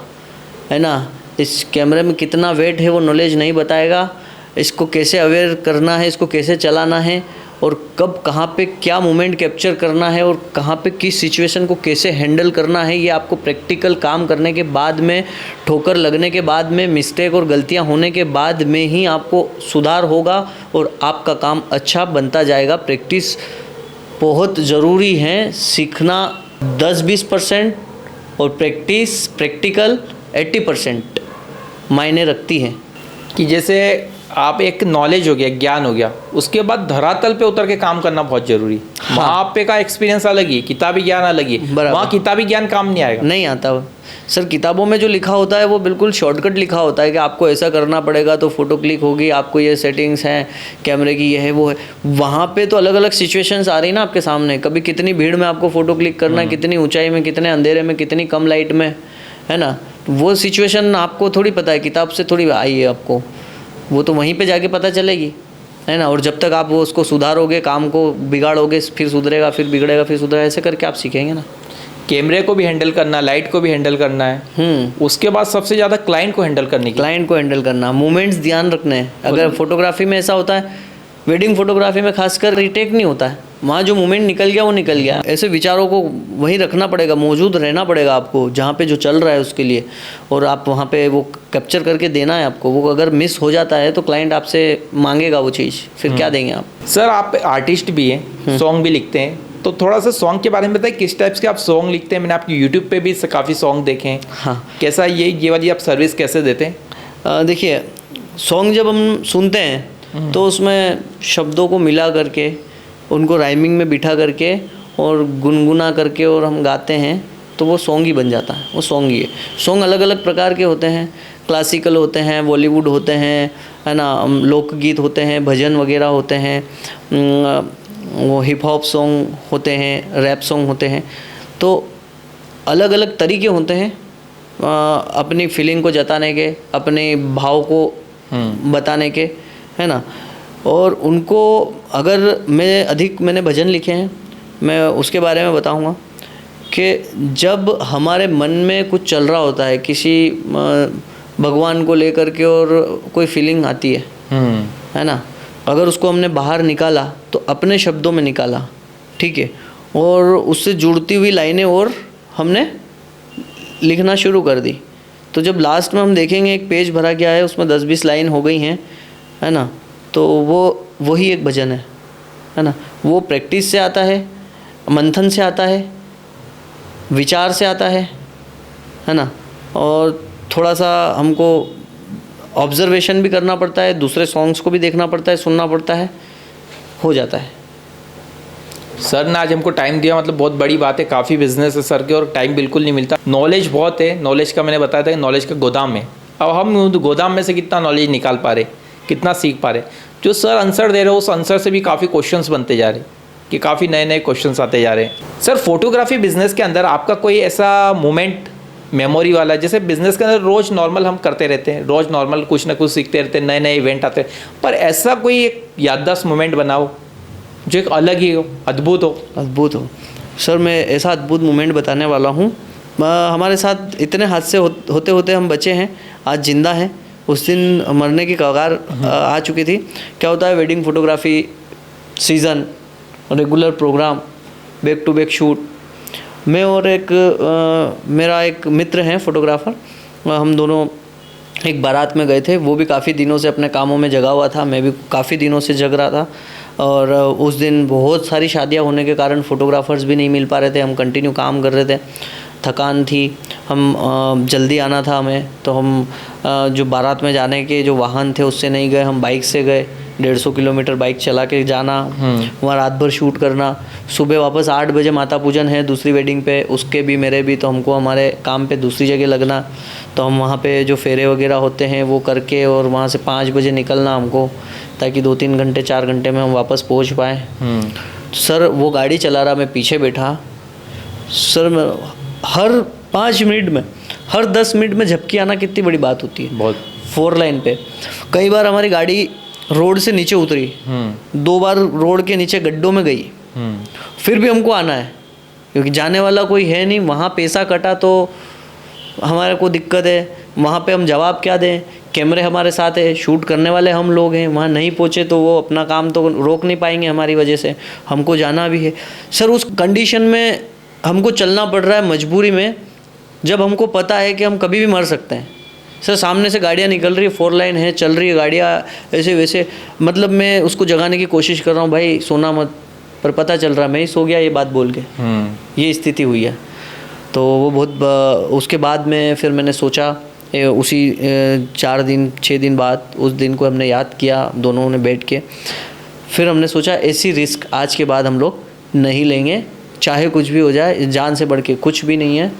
है ना। इस कैमरे में कितना वेट है वो नॉलेज नहीं बताएगा, इसको कैसे अवेयर करना है, इसको कैसे चलाना है, और कब कहाँ पे क्या मोमेंट कैप्चर करना है, और कहाँ पे किस सिचुएशन को कैसे हैंडल करना है, ये आपको प्रैक्टिकल काम करने के बाद में, ठोकर लगने के बाद में, मिस्टेक और गलतियाँ होने के बाद में ही आपको सुधार होगा और आपका काम अच्छा बनता जाएगा। प्रैक्टिस बहुत ज़रूरी हैं। सीखना 10-20% और प्रैक्टिकल 80% मायने रखती है। कि जैसे आप एक नॉलेज हो गया, ज्ञान हो गया, उसके बाद धरातल पे उतर के काम करना बहुत जरूरी। हाँ। वहाँ पे का एक्सपीरियंस अलग ही, किताबी ज्ञान अलग ही, बराबर। वहाँ किताबी ज्ञान काम नहीं आएगा। नहीं आता सर। किताबों में जो लिखा होता है वो बिल्कुल शॉर्टकट लिखा होता है कि आपको ऐसा करना पड़ेगा तो फ़ोटो क्लिक होगी, आपको ये सेटिंग्स हैं कैमरे की, ये है वो है। वहाँ पे तो अलग अलग सिचुएशंस आ रही ना आपके सामने, कभी कितनी भीड़ में आपको फ़ोटो क्लिक करना है, कितनी ऊंचाई में, कितने अंधेरे में, कितनी कम लाइट में, है ना। वो सिचुएशन आपको थोड़ी पता है, किताब से थोड़ी आई है आपको, वो तो वहीं पे जाके पता चलेगी, है ना। और जब तक आप वो उसको सुधारोगे, काम को बिगाड़ोगे, फिर सुधरेगा, फिर बिगड़ेगा, फिर सुधरेगा, ऐसे करके आप सीखेंगे ना। कैमरे को भी हैंडल करना, लाइट को भी हैंडल करना है, उसके बाद सबसे ज़्यादा क्लाइंट को हैंडल करने की, क्लाइंट को हैंडल करना, मूवमेंट्स ध्यान रखने हैं। अगर फोटोग्राफी में ऐसा होता है, वेडिंग फोटोग्राफी में खासकर रीटेक नहीं होता है, वहाँ जो मूवमेंट निकल गया वो निकल गया। ऐसे विचारों को वहीं रखना पड़ेगा, मौजूद रहना पड़ेगा आपको जहाँ पे जो चल रहा है उसके लिए, और आप वहाँ पे वो कैप्चर करके देना है आपको। वो अगर मिस हो जाता है तो क्लाइंट आपसे मांगेगा वो चीज़, फिर क्या देंगे आप। सर आप आर्टिस्ट भी हैं, सॉन्ग भी लिखते हैं, तो थोड़ा सा सॉन्ग के बारे में बताइए, किस टाइप्स के आप सॉन्ग लिखते हैं। मैंने आपके यूट्यूब पे भी काफ़ी सॉन्ग देखे हैं। हाँ। कैसा ये वाली आप सर्विस कैसे देते हैं? देखिए, सॉन्ग जब हम सुनते हैं तो उसमें शब्दों को मिला करके, उनको राइमिंग में बिठा करके और गुनगुना करके और हम गाते हैं तो वो सॉन्ग ही बन जाता है। वो सॉन्ग ही है। सॉन्ग अलग अलग प्रकार के होते हैं, क्लासिकल होते हैं, बॉलीवुड होते हैं, है ना, लोकगीत होते हैं, भजन वगैरह होते हैं, वो हिप हॉप सॉन्ग होते हैं, रैप सॉन्ग होते हैं। तो अलग अलग तरीके होते हैं अपनी फीलिंग को जताने के, अपने भाव को बताने के, है ना। और उनको अगर मैंने भजन लिखे हैं, मैं उसके बारे में बताऊंगा कि जब हमारे मन में कुछ चल रहा होता है, किसी भगवान को लेकर के और कोई फीलिंग आती है ना, अगर उसको हमने बाहर निकाला तो अपने शब्दों में निकाला, ठीक है, और उससे जुड़ती हुई लाइनें और हमने लिखना शुरू कर दी। तो जब लास्ट में हम देखेंगे एक पेज भरा गया है, उसमें 10-20 लाइन हो गई हैं, है ना, तो वही एक भजन है ना। वो प्रैक्टिस से आता है, मंथन से आता है, विचार से आता है ना, और थोड़ा सा हमको ऑब्जर्वेशन भी करना पड़ता है, दूसरे सॉन्ग्स को भी देखना पड़ता है, सुनना पड़ता है, हो जाता है। सर ने आज हमको टाइम दिया, मतलब बहुत बड़ी बात है। काफ़ी बिजनेस है सर के और टाइम बिल्कुल नहीं मिलता। नॉलेज बहुत है, नॉलेज का मैंने बताया था कि नॉलेज का गोदाम है। अब हम गोदाम में से कितना नॉलेज निकाल पा रहे, कितना सीख पा रहे। जो सर आंसर दे रहे हो उस आंसर से भी काफ़ी क्वेश्चंस बनते जा रहे, कि काफ़ी नए नए क्वेश्चंस आते जा रहे हैं। सर फोटोग्राफी बिजनेस के अंदर आपका कोई ऐसा मोमेंट मेमोरी वाला, जैसे बिजनेस के अंदर रोज़ नॉर्मल हम करते रहते हैं, रोज़ नॉर्मल कुछ ना कुछ सीखते रहते हैं, नए नए इवेंट आते हैं, पर ऐसा कोई एक याददाश्त मोमेंट बनाओ जो एक अलग ही हो, अद्भुत हो। अद्भुत हो सर, मैं ऐसा अद्भुत मोमेंट बताने वाला हूँ। हमारे साथ इतने हादसे होते होते हम बचे हैं, आज जिंदा हैं। उस दिन मरने की कगार आ चुकी थी। क्या होता है, wedding photography season, regular programme, back to back shoot. मैं और मेरा एक मित्र हैं फोटोग्राफर, हम दोनों एक बारात में गए थे। वो भी काफ़ी दिनों से अपने कामों में जगा हुआ था, मैं भी काफ़ी दिनों से जग रहा था। और उस दिन बहुत सारी शादियां होने के कारण फ़ोटोग्राफर्स भी नहीं मिल पा रहे थे, हम कंटिन्यू काम कर रहे थे, थकान थी, हम जल्दी आना था हमें। तो हम जो बारात में जाने के जो वाहन थे उससे नहीं गए, हम बाइक से गए। 150 किलोमीटर बाइक चला के जाना, वहाँ रात भर शूट करना, सुबह वापस 8 बजे माता पूजन है दूसरी वेडिंग पे, उसके भी मेरे भी, तो हमको हमारे काम पे दूसरी जगह लगना। तो हम वहाँ पे जो फेरे वगैरह होते हैं वो करके और वहाँ से 5 बजे निकलना हमको, ताकि 2-3 घंटे 4 घंटे में हम वापस पहुँच पाएँ। सर वो गाड़ी चला रहा, मैं पीछे बैठा। सर मैं हर 5 मिनट में, हर 10 मिनट में झपकी आना कितनी बड़ी बात होती है। बहुत 4 लाइन पे कई बार हमारी गाड़ी रोड से नीचे उतरी, 2 बार रोड के नीचे गड्ढों में गई, फिर भी हमको आना है क्योंकि जाने वाला कोई है नहीं। वहाँ पैसा कटा तो हमारे को दिक्कत है, वहाँ पे हम जवाब क्या दें, कैमरे हमारे साथ है, शूट करने वाले हम लोग हैं, वहाँ नहीं पहुँचे तो वो अपना काम तो रोक नहीं पाएंगे हमारी वजह से, हमको जाना भी है। सर उस कंडीशन में हमको चलना पड़ रहा है मजबूरी में, जब हमको पता है कि हम कभी भी मर सकते हैं। सर सामने से गाड़ियाँ निकल रही है, 4 लाइन है, चल रही है गाड़ियाँ ऐसे वैसे, मतलब मैं उसको जगाने की कोशिश कर रहा हूँ, भाई सोना मत, पर पता चल रहा मैं ही सो गया ये बात बोल के, ये स्थिति हुई है। तो वो बहुत उसके बाद में फिर मैंने सोचा उसी 6 दिन बाद उस दिन को हमने याद किया दोनों ने बैठ के। फिर हमने सोचा ऐसी रिस्क आज के बाद हम लोग नहीं लेंगे, चाहे कुछ भी हो जाए, जान से बढ़ के कुछ भी नहीं है।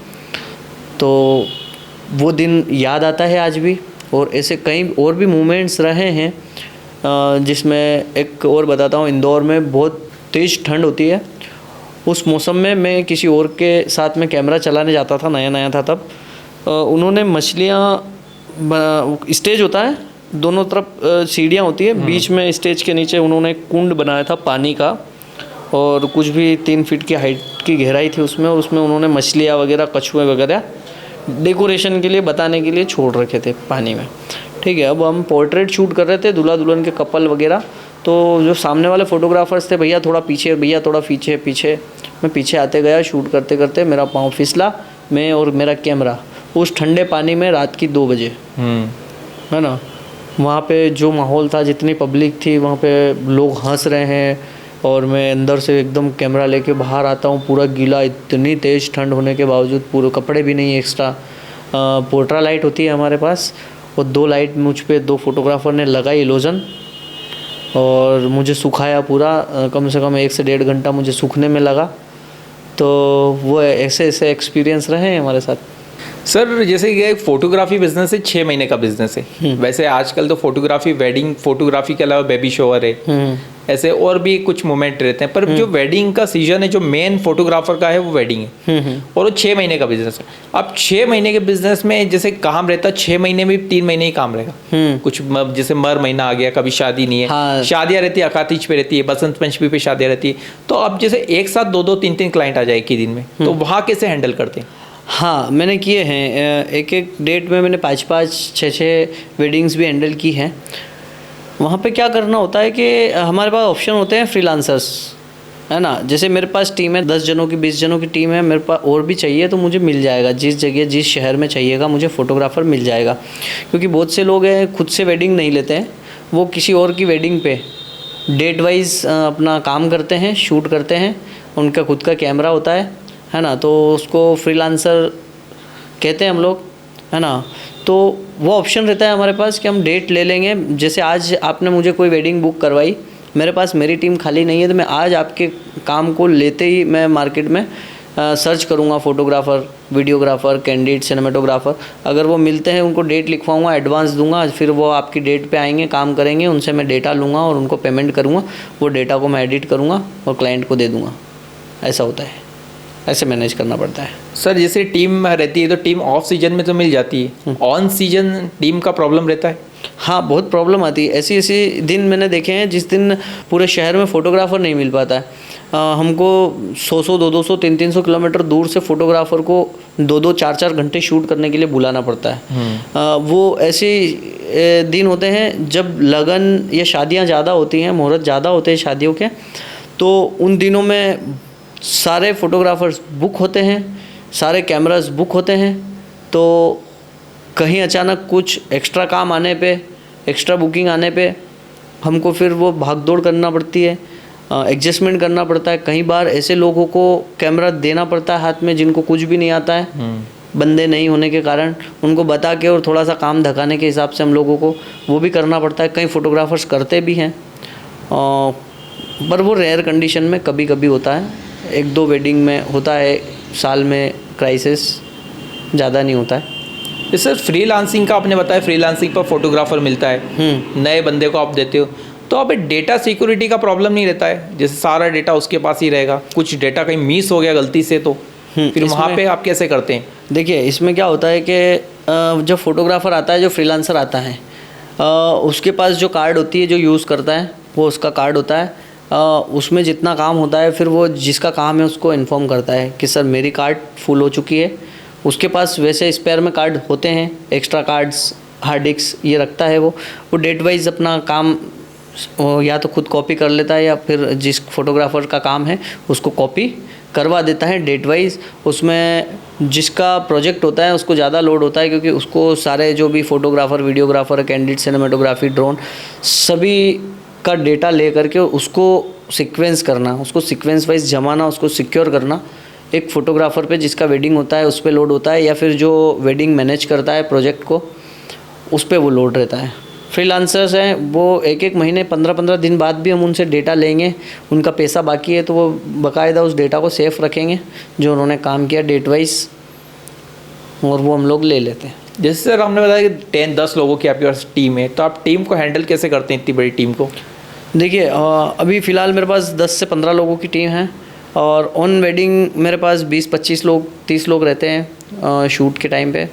तो वो दिन याद आता है आज भी। और ऐसे कई और भी मोमेंट्स रहे हैं जिसमें एक और बताता हूँ। इंदौर में बहुत तेज़ ठंड होती है, उस मौसम में मैं किसी और के साथ में कैमरा चलाने जाता था, नया नया था तब। उन्होंने मछलियाँ, स्टेज होता है दोनों तरफ सीढ़ियाँ होती है, बीच में स्टेज के नीचे उन्होंने एक कुंड बनाया था पानी का, और कुछ भी 3 फीट की हाइट की गहराई थी उसमें, और उसमें उन्होंने मछलियाँ वगैरह, कछुए वगैरह डेकोरेशन के लिए बताने के लिए छोड़ रखे थे पानी में। ठीक है, अब हम पोर्ट्रेट शूट कर रहे थे, दूल्हा दुल्हन के कपल वगैरह। तो जो सामने वाले फोटोग्राफर्स थे, भैया थोड़ा पीछे, भैया थोड़ा पीछे पीछे। मैं पीछे आते गया, शूट करते करते मेरा पाँव फिसला, मैं और मेरा कैमरा उस ठंडे पानी में रात की 2 बजे, है ना। वहाँ पे जो माहौल था, जितनी पब्लिक थी वहाँ पे, लोग हंस रहे हैं, और मैं अंदर से एकदम कैमरा लेके बाहर आता हूँ पूरा गीला, इतनी तेज़ ठंड होने के बावजूद, पूरे कपड़े भी नहीं एक्स्ट्रा। पोर्ट्रा लाइट होती है हमारे पास, और 2 लाइट मुझ पे 2 फोटोग्राफर ने लगाई इलोजन, और मुझे सुखाया पूरा। कम से कम 1 से 1.5 घंटा मुझे सूखने में लगा। तो वो ऐसे ऐसे एक्सपीरियंस रहे हैं हमारे साथ। सर जैसे कि एक फोटोग्राफी बिजनेस है, 6 महीने का बिजनेस है। वैसे आजकल तो फोटोग्राफी, वेडिंग फोटोग्राफी के अलावा बेबी शोवर है, ऐसे और भी कुछ मोमेंट रहते हैं, पर जो वेडिंग का सीजन है, जो मेन फोटोग्राफर का है वो वेडिंग है, और वो 6 महीने का बिजनेस है। अब 6 महीने के बिजनेस में जैसे काम रहता है, 6 महीने में 3 महीने ही काम रहेगा। कुछ जैसे मर महीना आ गया, कभी शादी नहीं है, हाँ। शादियाँ रहती है, अखातीज पे रहती है, बसंत पंचमी पे शादियाँ रहती है। तो अब जैसे एक साथ 2-2, 3-3 क्लाइंट आ जाए एक ही दिन में, तो वहाँ कैसे हैंडल करते हैं? हाँ, मैंने किए हैं। एक एक डेट में मैंने 5-5, 6-6 वेडिंग्स भी हैंडल की हैं। वहाँ पे क्या करना होता है कि हमारे पास ऑप्शन होते हैं फ्रीलांसर्स, है ना। जैसे मेरे पास टीम है, 10 जनों की, 20 जनों की टीम है, मेरे पास और भी चाहिए तो मुझे मिल जाएगा। जिस जगह, जिस शहर में चाहिएगा मुझे फ़ोटोग्राफ़र मिल जाएगा। क्योंकि बहुत से लोग हैं खुद से वेडिंग नहीं लेते हैं, वो किसी और की वेडिंग पे डेट वाइज अपना काम करते हैं, शूट करते हैं, उनका खुद का कैमरा होता है ना। तो उसको फ्रीलांसर कहते हैं हम लोग, है ना। तो वो ऑप्शन रहता है हमारे पास कि हम डेट ले लेंगे। जैसे आज आपने मुझे कोई वेडिंग बुक करवाई, मेरे पास मेरी टीम खाली नहीं है, तो मैं आज आपके काम को लेते ही मैं मार्केट में सर्च करूँगा फ़ोटोग्राफ़र, वीडियोग्राफ़र, कैंडिडेट, सिनेमेटोग्राफ़र। अगर वो मिलते हैं उनको डेट लिखवाऊँगा, एडवांस दूंगा, फिर वो आपकी डेट पे आएंगे, काम करेंगे, उनसे मैं डेटा लूँगा और उनको पेमेंट करूँगा। वो डेटा को मैं एडिट करूँगा और क्लाइंट को दे दूँगा। ऐसा होता है, ऐसे मैनेज करना पड़ता है। सर जैसे टीम रहती है तो टीम ऑफ सीजन में तो मिल जाती है, ऑन सीजन टीम का प्रॉब्लम रहता है? हाँ, बहुत प्रॉब्लम आती है। ऐसी ऐसी दिन मैंने देखे हैं जिस दिन पूरे शहर में फ़ोटोग्राफ़र नहीं मिल पाता है। हमको 100-100, 200-200, 300-300 किलोमीटर दूर से फ़ोटोग्राफ़र को 2-2, 4-4 घंटे शूट करने के लिए बुलाना पड़ता है। वो ऐसे दिन होते हैं जब लगन या शादियाँ ज़्यादा होती हैं, मुहूर्त ज़्यादा होते हैं शादियों के, तो उन दिनों में सारे फ़ोटोग्राफ़र्स बुक होते हैं, सारे कैमरास बुक होते हैं। तो कहीं अचानक कुछ एक्स्ट्रा काम आने पे, एक्स्ट्रा बुकिंग आने पे हमको फिर वो भाग दौड़ करना पड़ती है, एडजस्टमेंट करना पड़ता है। कई बार ऐसे लोगों को कैमरा देना पड़ता है हाथ में जिनको कुछ भी नहीं आता है, बंदे नहीं होने के कारण उनको बता के और थोड़ा सा काम धकाने के हिसाब से हम लोगों को वो भी करना पड़ता है। कई फ़ोटोग्राफ़र्स करते भी हैं, पर वो रेयर कंडीशन में कभी कभी होता है। 1-2 वेडिंग में होता है, साल में क्राइसिस, ज़्यादा नहीं होता है। सर फ्रीलांसिंग का आपने बताया, फ्रीलांसिंग पर फोटोग्राफर मिलता है, नए बंदे को आप देते हो, तो अब डेटा सिक्योरिटी का प्रॉब्लम नहीं रहता है? जैसे सारा डेटा उसके पास ही रहेगा, कुछ डेटा कहीं मिस हो गया गलती से तो फिर वहाँ पे आप कैसे करते हैं? देखिए, इसमें क्या होता है कि जो फोटोग्राफ़र आता है, जो फ्रीलांसर आता है, उसके पास जो कार्ड होती है, जो यूज़ करता है, वो उसका कार्ड होता है। उसमें जितना काम होता है फिर वो जिसका काम है उसको इन्फॉर्म करता है कि सर मेरी कार्ड फुल हो चुकी है। उसके पास वैसे स्पेयर में कार्ड होते हैं, एक्स्ट्रा कार्ड्स, हार्ड डिस्क ये रखता है। वो डेट वाइज अपना काम या तो खुद कॉपी कर लेता है या फिर जिस फोटोग्राफ़र का काम है उसको कॉपी करवा देता है डेट वाइज। उसमें जिसका प्रोजेक्ट होता है उसको ज़्यादा लोड होता है, क्योंकि उसको सारे जो भी photographer, videographer, candidate, cinematography, drone, सभी का डेटा ले करके उसको सीक्वेंस करना, उसको सीक्वेंस वाइज जमाना, उसको सिक्योर करना एक फ़ोटोग्राफ़र पे जिसका वेडिंग होता है उस पे लोड होता है, या फिर जो वेडिंग मैनेज करता है प्रोजेक्ट को उस पे वो लोड रहता है। फ्रीलांसर्स हैं वो एक एक महीने 15-15 दिन बाद भी हम उनसे डेटा लेंगे, उनका पैसा बाकी है तो वो बाकायदा उस डेटा को सेफ रखेंगे जो उन्होंने काम किया डेट वाइज, और वो हम लोग ले लेते हैं। जैसे सर हमने बताया कि 10-10 लोगों की आपके पास टीम है, तो आप टीम को हैंडल कैसे करते हैं इतनी बड़ी टीम को? देखिए अभी फ़िलहाल मेरे पास 10 से 15 लोगों की टीम है, और ऑन वेडिंग मेरे पास 20-25 लोग 30 लोग रहते हैं शूट के टाइम पे।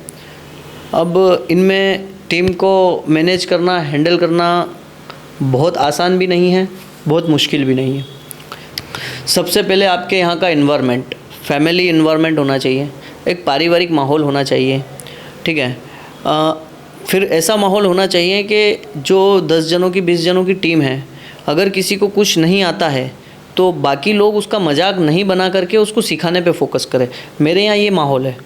अब इनमें टीम को मैनेज करना, हैंडल करना बहुत आसान भी नहीं है, बहुत मुश्किल भी नहीं है। सबसे पहले आपके यहाँ का इन्वायरमेंट, फैमिली इन्वायरमेंट होना चाहिए, एक पारिवारिक माहौल होना चाहिए, ठीक है। फिर ऐसा माहौल होना चाहिए कि जो 10 जनों की 20 जनों की टीम है, अगर किसी को कुछ नहीं आता है तो बाकी लोग उसका मजाक नहीं बना करके उसको सिखाने पे फोकस करें। मेरे यहाँ ये माहौल है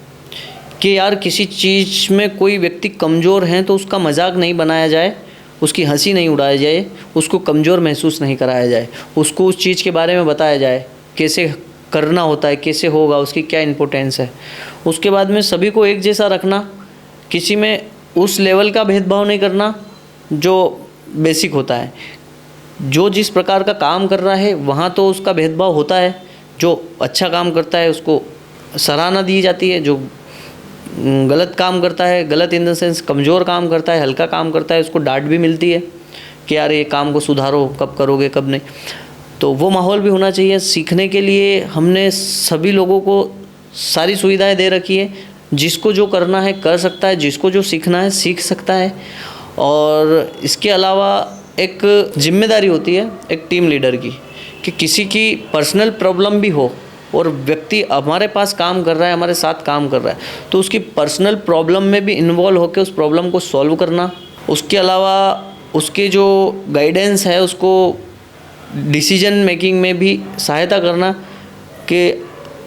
कि यार किसी चीज़ में कोई व्यक्ति कमज़ोर है तो उसका मजाक नहीं बनाया जाए, उसकी हंसी नहीं उड़ाई जाए, उसको कमज़ोर महसूस नहीं कराया जाए, उसको उस चीज़ के बारे में बताया जाए कैसे करना होता है, कैसे होगा, उसकी क्या इम्पोर्टेंस है। उसके बाद में सभी को एक जैसा रखना, किसी में उस लेवल का भेदभाव नहीं करना जो बेसिक होता है। जो जिस प्रकार का काम कर रहा है वहाँ तो उसका भेदभाव होता है, जो अच्छा काम करता है उसको सराहना दी जाती है, जो गलत काम करता है, गलत इन द सेंस कमज़ोर काम करता है, हल्का काम करता है, उसको डांट भी मिलती है कि यार ये काम को सुधारो, कब करोगे कब नहीं। तो वो माहौल भी होना चाहिए। सीखने के लिए हमने सभी लोगों को सारी सुविधाएं दे रखी है, जिसको जो करना है कर सकता है, जिसको जो सीखना है सीख सकता है। और इसके अलावा एक जिम्मेदारी होती है एक टीम लीडर की कि किसी की पर्सनल प्रॉब्लम भी हो और व्यक्ति हमारे पास काम कर रहा है, हमारे साथ काम कर रहा है, तो उसकी पर्सनल प्रॉब्लम में भी इन्वॉल्व होकर उस प्रॉब्लम को सॉल्व करना। उसके अलावा उसके जो गाइडेंस है उसको डिसीजन मेकिंग में भी सहायता करना कि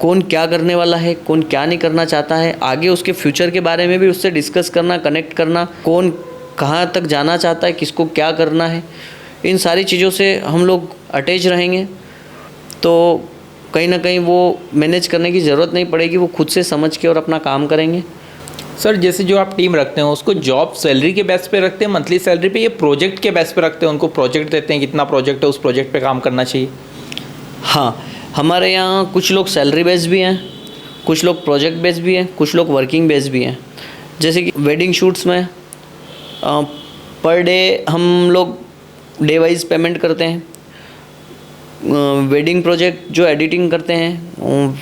कौन क्या करने वाला है, कौन क्या नहीं करना चाहता है, आगे उसके फ्यूचर के बारे में भी उससे डिस्कस करना, कनेक्ट करना, कौन कहाँ तक जाना चाहता है, किसको क्या करना है। इन सारी चीज़ों से हम लोग अटैच रहेंगे तो कहीं ना कहीं वो मैनेज करने की ज़रूरत नहीं पड़ेगी, वो खुद से समझ के और अपना काम करेंगे। सर जैसे जो आप टीम रखते हैं उसको जॉब सैलरी के बेस पे रखते हैं, मंथली सैलरी पे, या प्रोजेक्ट के बेस पे रखते हैं? उनको प्रोजेक्ट देते हैं, कितना प्रोजेक्ट है उस प्रोजेक्ट पे काम करना चाहिए? हाँ, हमारे यहाँ कुछ लोग सैलरी बेस भी हैं, कुछ लोग प्रोजेक्ट बेस भी हैं, कुछ लोग वर्किंग बेस भी हैं। जैसे कि वेडिंग शूट्स में पर डे हम लोग डे वाइज पेमेंट करते हैं। वेडिंग प्रोजेक्ट जो एडिटिंग करते हैं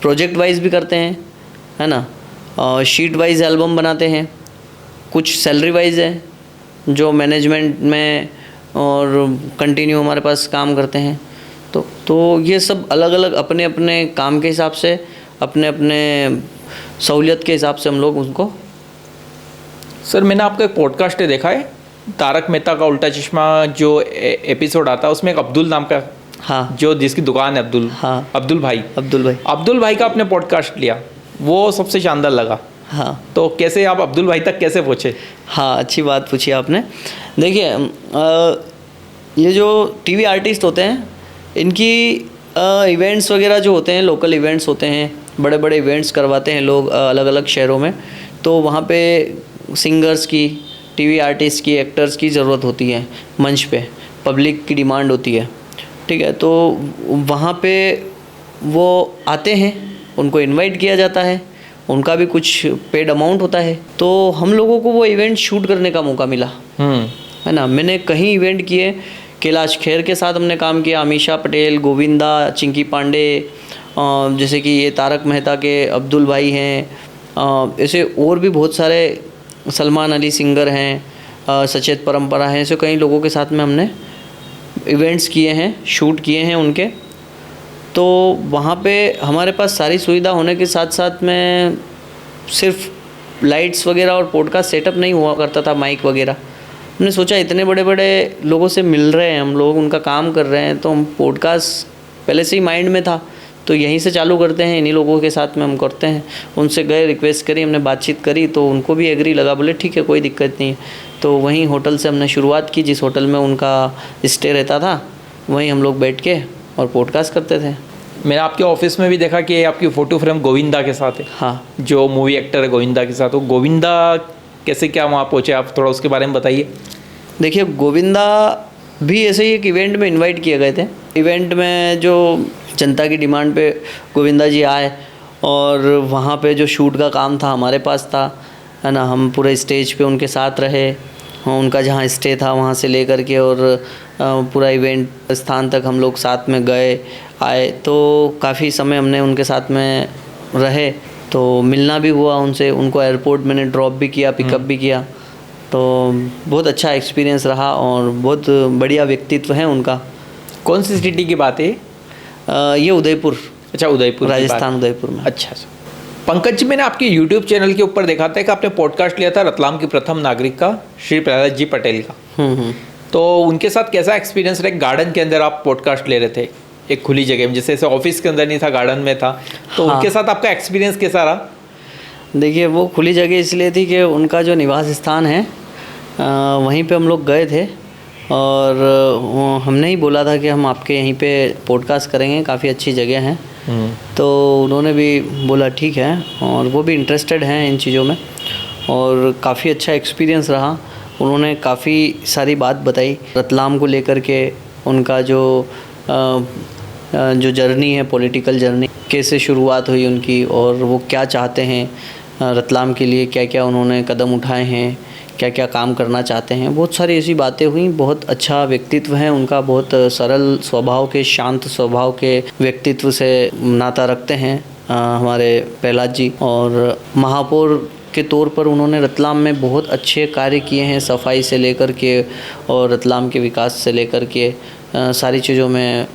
प्रोजेक्ट वाइज भी करते हैं, है ना। शीट वाइज एल्बम बनाते हैं, कुछ सैलरी वाइज है जो मैनेजमेंट में और कंटिन्यू हमारे पास काम करते हैं। तो ये सब अलग अलग अपने अपने काम के हिसाब से, अपने अपने सहूलियत के हिसाब से हम लोग उनको। सर मैंने आपका एक पॉडकास्ट देखा है, तारक मेहता का उल्टा चश्मा जो एपिसोड आता है उसमें एक अब्दुल नाम का, हाँ, जो जिसकी दुकान है अब्दुल, हाँ, अब्दुल भाई का आपने पॉडकास्ट लिया, वो सबसे शानदार लगा। हाँ, तो कैसे आप अब्दुल भाई तक कैसे पहुँचे? हाँ, अच्छी बात पूछी आपने। देखिए ये जो टीवी आर्टिस्ट होते हैं इनकी इवेंट्स वगैरह जो होते हैं, लोकल इवेंट्स होते हैं, बड़े बड़े इवेंट्स करवाते हैं लोग अलग अलग शहरों में, तो वहाँ पे सिंगर्स की, टीवी आर्टिस्ट की, एक्टर्स की ज़रूरत होती है मंच पे, पब्लिक की डिमांड होती है, ठीक है। तो वहाँ पे वो आते हैं, उनको इनवाइट किया जाता है, उनका भी कुछ पेड अमाउंट होता है, तो हम लोगों को वो इवेंट शूट करने का मौका मिला, है ना। मैंने कहीं इवेंट किए, कैलाश खेर के साथ हमने काम किया, अमीषा पटेल, गोविंदा, चिंकी पांडे, जैसे कि ये तारक मेहता के अब्दुल भाई हैं, ऐसे और भी बहुत सारे, सलमान अली सिंगर हैं, सचेत परंपरा है, ऐसे कई लोगों के साथ में हमने इवेंट्स किए हैं, शूट किए हैं उनके। तो वहाँ पे हमारे पास सारी सुविधा होने के साथ साथ में सिर्फ लाइट्स वगैरह और पॉडकास्ट सेटअप नहीं हुआ करता था, माइक वगैरह। हमने सोचा इतने बड़े बड़े लोगों से मिल रहे हैं हम लोग, उनका काम कर रहे हैं, तो हम पॉडकास्ट पहले से ही माइंड में था, तो यहीं से चालू करते हैं, इन्हीं लोगों के साथ में हम करते हैं। उनसे गए, रिक्वेस्ट करी, हमने बातचीत करी तो उनको भी एग्री लगा, बोले ठीक है कोई दिक्कत नहीं है। तो वहीं होटल से हमने शुरुआत की, जिस होटल में उनका स्टे रहता था वहीं हम लोग बैठ के और पॉडकास्ट करते थे। मैंने आपके ऑफिस में भी देखा कि आपकी फ़ोटो फ्रेम गोविंदा के साथ है। हाँ, जो मूवी एक्टर है गोविंदा के साथ, वो गोविंदा कैसे क्या वहाँ पहुँचे, आप थोड़ा उसके बारे में बताइए। देखिए गोविंदा भी ऐसे ही एक इवेंट में इनवाइट किए गए थे। इवेंट में जो जनता की डिमांड पे गोविंदा जी आए और वहाँ पे जो शूट का काम था हमारे पास था, है ना। हम पूरे स्टेज पे उनके साथ रहे, उनका जहाँ स्टे था वहाँ से लेकर के और पूरा इवेंट स्थान तक हम लोग साथ में गए आए। तो काफ़ी समय हमने उनके साथ में रहे, तो मिलना भी हुआ उनसे। उनको एयरपोर्ट मैंने ड्रॉप भी किया, पिकअप भी किया। तो बहुत अच्छा एक्सपीरियंस रहा और बहुत बढ़िया व्यक्तित्व है उनका। कौन सी सिटी की बात है? ये उदयपुर, अच्छा उदयपुर की बात। राजस्थान उदयपुर में। अच्छा। पंकज जी, मैंने आपके यूट्यूब चैनल के ऊपर देखा था कि आपने पॉडकास्ट लिया था रतलाम के प्रथम नागरिक का, श्री प्रहलाद जी पटेल का। तो उनके साथ कैसा एक्सपीरियंस रहा? गार्डन के अंदर आप पॉडकास्ट ले रहे थे, एक खुली जगह में, जैसे ऑफिस के अंदर नहीं था, गार्डन में था। तो हाँ। उनके साथ आपका एक्सपीरियंस कैसा रहा? देखिए वो खुली जगह इसलिए थी कि उनका जो निवास स्थान है वहीं पे हम लोग गए थे और हमने ही बोला था कि हम आपके यहीं पे पॉडकास्ट करेंगे, काफ़ी अच्छी जगह है। तो उन्होंने भी बोला ठीक है, और वो भी इंटरेस्टेड हैं इन चीज़ों में और काफ़ी अच्छा एक्सपीरियंस रहा। उन्होंने काफ़ी सारी बात बताई रतलाम को लेकर के, उनका जो जर्नी है, पॉलिटिकल जर्नी, कैसे शुरुआत हुई उनकी और वो क्या चाहते हैं रतलाम के लिए, क्या क्या उन्होंने कदम उठाए हैं, क्या क्या काम करना चाहते हैं। बहुत सारी ऐसी बातें हुई। बहुत अच्छा व्यक्तित्व है उनका, बहुत सरल स्वभाव के, शांत स्वभाव के व्यक्तित्व से नाता रखते हैं हमारे प्रहलाद जी। और महापौर के तौर पर उन्होंने रतलाम में बहुत अच्छे कार्य किए हैं, सफाई से लेकर के और रतलाम के विकास से लेकर के सारी चीज़ों में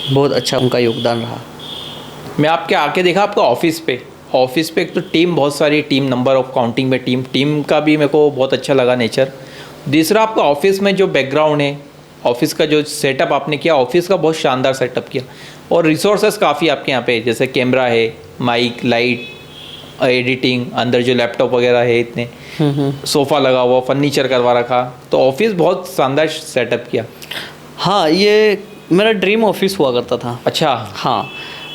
बहुत अच्छा उनका योगदान रहा। मैं आपके आके देखा आपका ऑफिस पे एक तो टीम, बहुत सारी टीम, नंबर ऑफ काउंटिंग में टीम का भी मेरे को बहुत अच्छा लगा नेचर। दूसरा आपका ऑफिस में जो बैकग्राउंड है, ऑफिस का जो सेटअप आपने किया, ऑफिस का बहुत शानदार सेटअप किया। और रिसोर्सेज काफ़ी आपके यहाँ पे, जैसे कैमरा है, माइक, लाइट, एडिटिंग, अंदर जो लैपटॉप वगैरह है, इतने सोफ़ा लगा हुआ, फर्नीचर करवा रखा। तो ऑफिस बहुत शानदार सेटअप किया। हाँ, ये मेरा ड्रीम ऑफिस हुआ करता था। अच्छा। हाँ,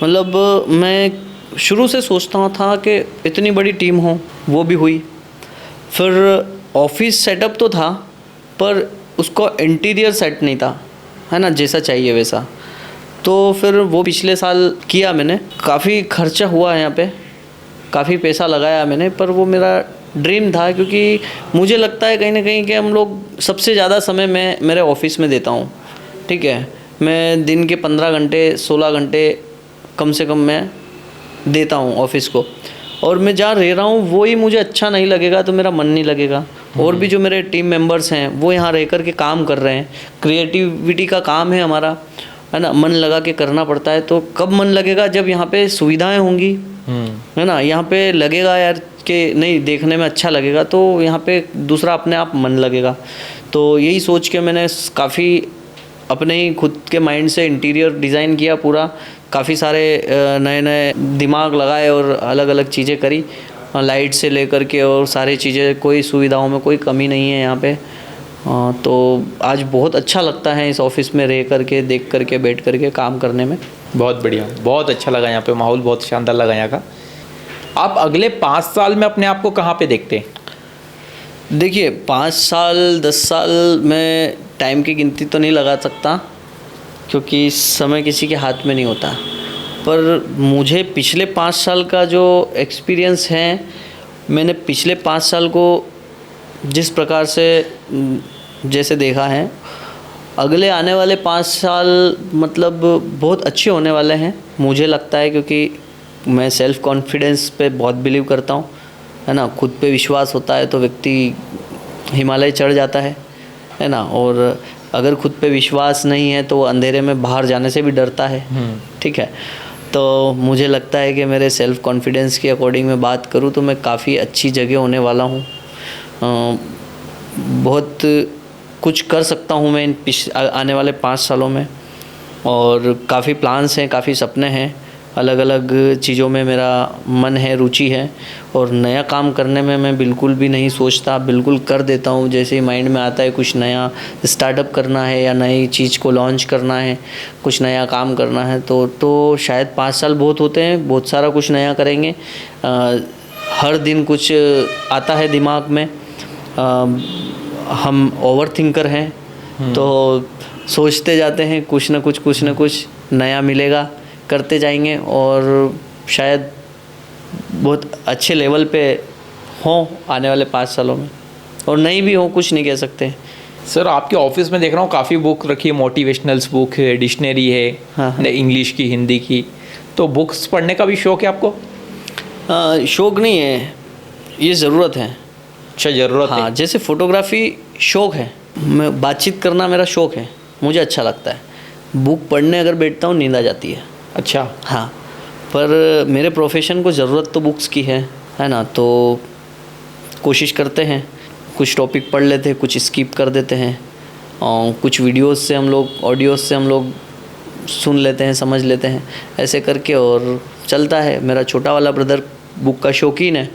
मतलब मैं शुरू से सोचता था कि इतनी बड़ी टीम हो, वो भी हुई। फिर ऑफिस सेटअप तो था पर उसको इंटीरियर सेट नहीं था, है ना, जैसा चाहिए वैसा। तो फिर वो पिछले साल किया मैंने। काफ़ी खर्चा हुआ है यहाँ पे, काफ़ी पैसा लगाया मैंने, पर वो मेरा ड्रीम था। क्योंकि मुझे लगता है कहीं ना कहीं कि हम लोग सबसे ज़्यादा समय मैं मेरे ऑफिस में देता हूँ। ठीक है, मैं दिन के 15 घंटे 16 घंटे कम से कम मैं देता हूँ ऑफिस को, और मैं जहाँ रह रहा हूँ वो ही मुझे अच्छा नहीं लगेगा तो मेरा मन नहीं लगेगा। और भी जो मेरे टीम मेंबर्स हैं वो यहाँ रह कर के काम कर रहे हैं, क्रिएटिविटी का काम है हमारा, है ना, मन लगा के करना पड़ता है। तो कब मन लगेगा? जब यहाँ पे सुविधाएं होंगी, है ना, यहाँ पे लगेगा यार कि नहीं, देखने में अच्छा लगेगा, तो यहाँ पे दूसरा अपने आप मन लगेगा। तो यही सोच के मैंने काफ़ी अपने ही खुद के माइंड से इंटीरियर डिज़ाइन किया पूरा। काफ़ी सारे नए नए दिमाग लगाए और अलग अलग चीज़ें करी, लाइट से लेकर के और सारी चीज़ें। कोई सुविधाओं में कोई कमी नहीं है यहाँ पे। तो आज बहुत अच्छा लगता है इस ऑफिस में रह करके, देख करके, बैठ करके काम करने में। बहुत बढ़िया, बहुत अच्छा लगा यहाँ पे, माहौल बहुत शानदार लगा यहाँ का। आप अगले 5 साल में अपने आप को कहाँ पे देखते हैं? देखिए 5 साल 10 साल में टाइम की गिनती तो नहीं लगा सकता, क्योंकि समय किसी के हाथ में नहीं होता। पर मुझे पिछले 5 साल का जो एक्सपीरियंस है, मैंने पिछले 5 साल को जिस प्रकार से जैसे देखा है, अगले आने वाले 5 साल मतलब बहुत अच्छे होने वाले हैं मुझे लगता है। क्योंकि मैं सेल्फ़ कॉन्फिडेंस पे बहुत बिलीव करता हूँ, है ना। खुद पे विश्वास होता है तो व्यक्ति हिमालय चढ़ जाता है ना। और अगर खुद पे विश्वास नहीं है तो वो अंधेरे में बाहर जाने से भी डरता है। ठीक है, तो मुझे लगता है कि मेरे सेल्फ़ कॉन्फिडेंस के अकॉर्डिंग मैं बात करूँ तो मैं काफ़ी अच्छी जगह होने वाला हूँ। बहुत कुछ कर सकता हूँ मैं आने वाले 5 सालों में, और काफ़ी प्लान्स हैं, काफ़ी सपने हैं। अलग अलग चीज़ों में मेरा मन है, रुचि है। और नया काम करने में मैं बिल्कुल भी नहीं सोचता, बिल्कुल कर देता हूँ। जैसे ही माइंड में आता है कुछ नया स्टार्टअप करना है या नई चीज़ को लॉन्च करना है, कुछ नया काम करना है, तो शायद 5 साल बहुत होते हैं, बहुत सारा कुछ नया करेंगे। हर दिन कुछ आता है दिमाग में। हम ओवर थिंकर हैं, तो सोचते जाते हैं कुछ ना कुछ नया मिलेगा, करते जाएंगे और शायद बहुत अच्छे लेवल पे हों आने वाले 5 सालों में। और नहीं भी हो, कुछ नहीं कह सकते। सर आपके ऑफिस में देख रहा हूँ काफ़ी बुक रखी है, मोटिवेशनल्स बुक है, डिक्शनरी है, हाँ। इंग्लिश की, हिंदी की। तो बुक्स पढ़ने का भी शौक है आपको? शौक नहीं है, ये ज़रूरत है। अच्छा, ज़रूरत है। हाँ, जैसे फ़ोटोग्राफी शौक है, मैं बातचीत करना मेरा शौक है, मुझे अच्छा लगता है। बुक पढ़ने अगर बैठता हूँ नींद आ जाती है। अच्छा। हाँ, पर मेरे प्रोफेशन को ज़रूरत तो बुक्स की है ना। तो कोशिश करते हैं, कुछ टॉपिक पढ़ लेते हैं, कुछ स्किप कर देते हैं, और कुछ वीडियोस से हम लोग, ऑडियोस से हम लोग सुन लेते हैं, समझ लेते हैं, ऐसे करके और चलता है। मेरा छोटा वाला ब्रदर बुक का शौकीन है,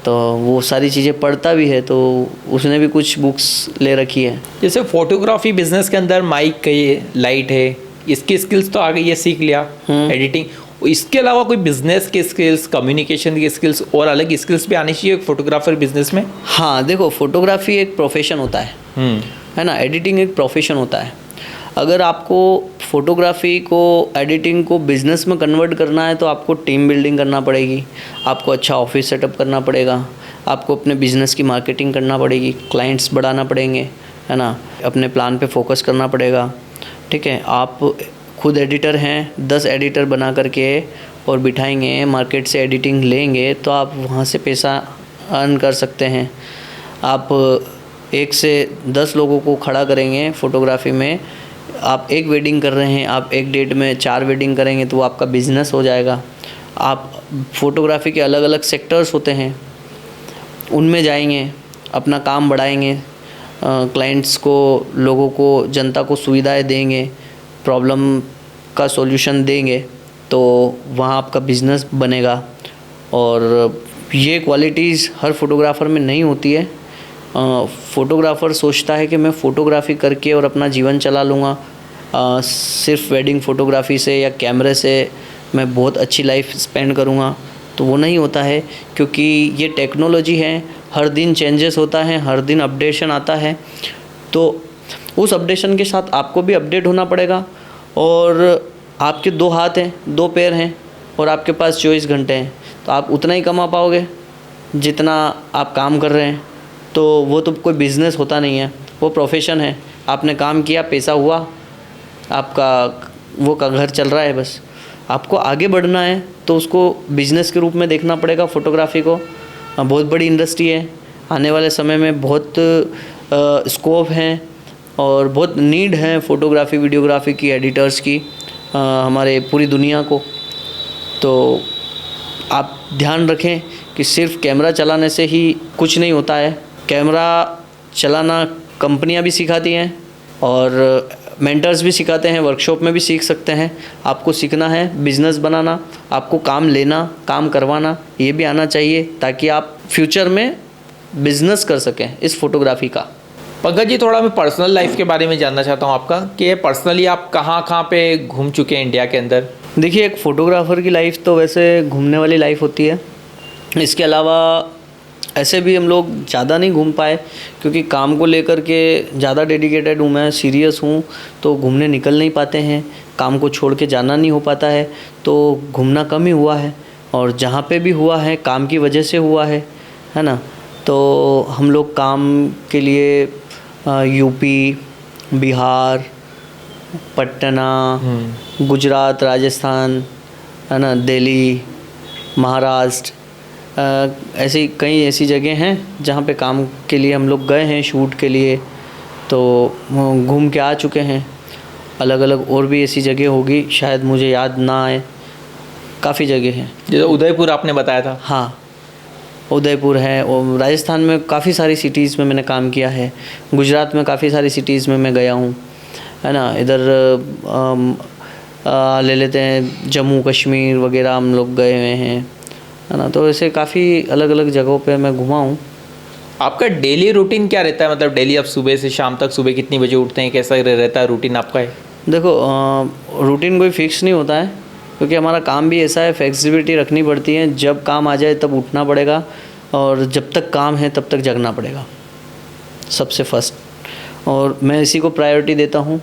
तो वो सारी चीज़ें पढ़ता भी है, तो उसने भी कुछ बुक्स ले रखी है। जैसे फोटोग्राफी बिजनेस के अंदर माइक है, लाइट है, इसकी स्किल्स तो आ गई है, सीख लिया, एडिटिंग। इसके अलावा कोई बिजनेस की स्किल्स, कम्युनिकेशन की स्किल्स और अलग स्किल्स भी आनी चाहिए फोटोग्राफर बिजनेस में? हाँ, देखो, फोटोग्राफी एक प्रोफेशन होता है ना, एडिटिंग एक प्रोफेशन होता है। अगर आपको फ़ोटोग्राफी को, एडिटिंग को बिज़नेस में कन्वर्ट करना है, तो आपको टीम बिल्डिंग करना पड़ेगी, आपको अच्छा ऑफिस सेटअप करना पड़ेगा, आपको अपने बिज़नेस की मार्केटिंग करना पड़ेगी, क्लाइंट्स बढ़ाना पड़ेंगे, है ना, अपने प्लान पे फोकस करना पड़ेगा। ठीक है, आप खुद एडिटर हैं, 10 एडिटर बना करके और बिठाएंगे, मार्केट से एडिटिंग लेंगे, तो आप वहाँ से पैसा अर्न कर सकते हैं। आप 1 से 10 लोगों को खड़ा करेंगे फ़ोटोग्राफी में। आप एक वेडिंग कर रहे हैं, आप एक डेट में 4 वेडिंग करेंगे, तो वो आपका बिज़नेस हो जाएगा। आप फ़ोटोग्राफी के अलग अलग सेक्टर्स होते हैं, उनमें जाएंगे, अपना काम बढ़ाएंगे, क्लाइंट्स को, लोगों को, जनता को सुविधाएं देंगे, प्रॉब्लम का सॉल्यूशन देंगे, तो वहाँ आपका बिज़नेस बनेगा। और ये क्वालिटीज़ हर फोटोग्राफ़र में नहीं होती है। फ़ोटोग्राफ़र सोचता है कि मैं फ़ोटोग्राफ़ी करके और अपना जीवन चला लूँगा, सिर्फ वेडिंग फ़ोटोग्राफ़ी से या कैमरे से मैं बहुत अच्छी लाइफ स्पेंड करूँगा, तो वो नहीं होता है। क्योंकि ये टेक्नोलॉजी है, हर दिन चेंजेस होता है, हर दिन अपडेशन आता है, तो उस अपडेशन के साथ आपको भी अपडेट होना पड़ेगा। और आपके 2 हाथ हैं, 2 पैर हैं और आपके पास 24 घंटे हैं, तो आप उतना ही कमा पाओगे जितना आप काम कर रहे हैं। तो वो तो कोई बिज़नेस होता नहीं है, वो प्रोफेशन है। आपने काम किया, पैसा हुआ, आपका वो का घर चल रहा है, बस। आपको आगे बढ़ना है तो उसको बिज़नेस के रूप में देखना पड़ेगा फ़ोटोग्राफ़ी को। बहुत बड़ी इंडस्ट्री है, आने वाले समय में बहुत स्कोप है और बहुत नीड है फ़ोटोग्राफ़ी, वीडियोग्राफी की, एडिटर्स की, हमारे पूरी दुनिया को। तो आप ध्यान रखें कि सिर्फ कैमरा चलाने से ही कुछ नहीं होता है। कैमरा चलाना कंपनियां भी सिखाती हैं और मेंटर्स भी सिखाते हैं, वर्कशॉप में भी सीख सकते हैं। आपको सीखना है बिज़नेस बनाना, आपको काम लेना, काम करवाना, ये भी आना चाहिए, ताकि आप फ्यूचर में बिज़नेस कर सकें इस फोटोग्राफी का। पंकज जी, थोड़ा मैं पर्सनल लाइफ के बारे में जानना चाहता हूँ आपका, कि पर्सनली आप कहाँ कहाँ पे घूम चुके हैं इंडिया के अंदर? देखिए, एक फ़ोटोग्राफ़र की लाइफ तो वैसे घूमने वाली लाइफ होती है। इसके अलावा ऐसे भी हम लोग ज़्यादा नहीं घूम पाए, क्योंकि काम को लेकर के ज़्यादा डेडिकेटेड हूँ मैं, सीरियस हूँ, तो घूमने निकल नहीं पाते हैं, काम को छोड़ के जाना नहीं हो पाता है, तो घूमना कम ही हुआ है। और जहाँ पे भी हुआ है काम की वजह से हुआ है ना। तो हम लोग काम के लिए यूपी, बिहार, पटना, गुजरात, राजस्थान, है ना, दिल्ली, महाराष्ट्र, ऐसी कई ऐसी जगह हैं जहाँ पे काम के लिए हम लोग गए हैं, शूट के लिए, तो घूम के आ चुके हैं। अलग अलग और भी ऐसी जगह होगी, शायद मुझे याद ना आए, काफ़ी जगह हैं। जैसे उदयपुर आपने बताया था। हाँ, उदयपुर है, और राजस्थान में काफ़ी सारी सिटीज़ में मैंने काम किया है, गुजरात में काफ़ी सारी सिटीज़ में मैं गया हूँ, है ना। इधर ले लेते हैं जम्मू कश्मीर वगैरह हम लोग गए हुए हैं, है ना। तो ऐसे काफ़ी अलग अलग जगहों पे मैं घुमा हूँ। आपका डेली रूटीन क्या रहता है, मतलब डेली आप सुबह से शाम तक सुबह कितनी बजे उठते हैं, कैसा रहता है रूटीन आपका है? देखो रूटीन कोई फिक्स नहीं होता है, क्योंकि हमारा काम भी ऐसा है, फ्लेक्सिबिलिटी रखनी पड़ती है। जब काम आ जाए तब उठना पड़ेगा, और जब तक काम है तब तक जगना पड़ेगा सबसे फर्स्ट। और मैं इसी को प्रायोरिटी देता हूँ।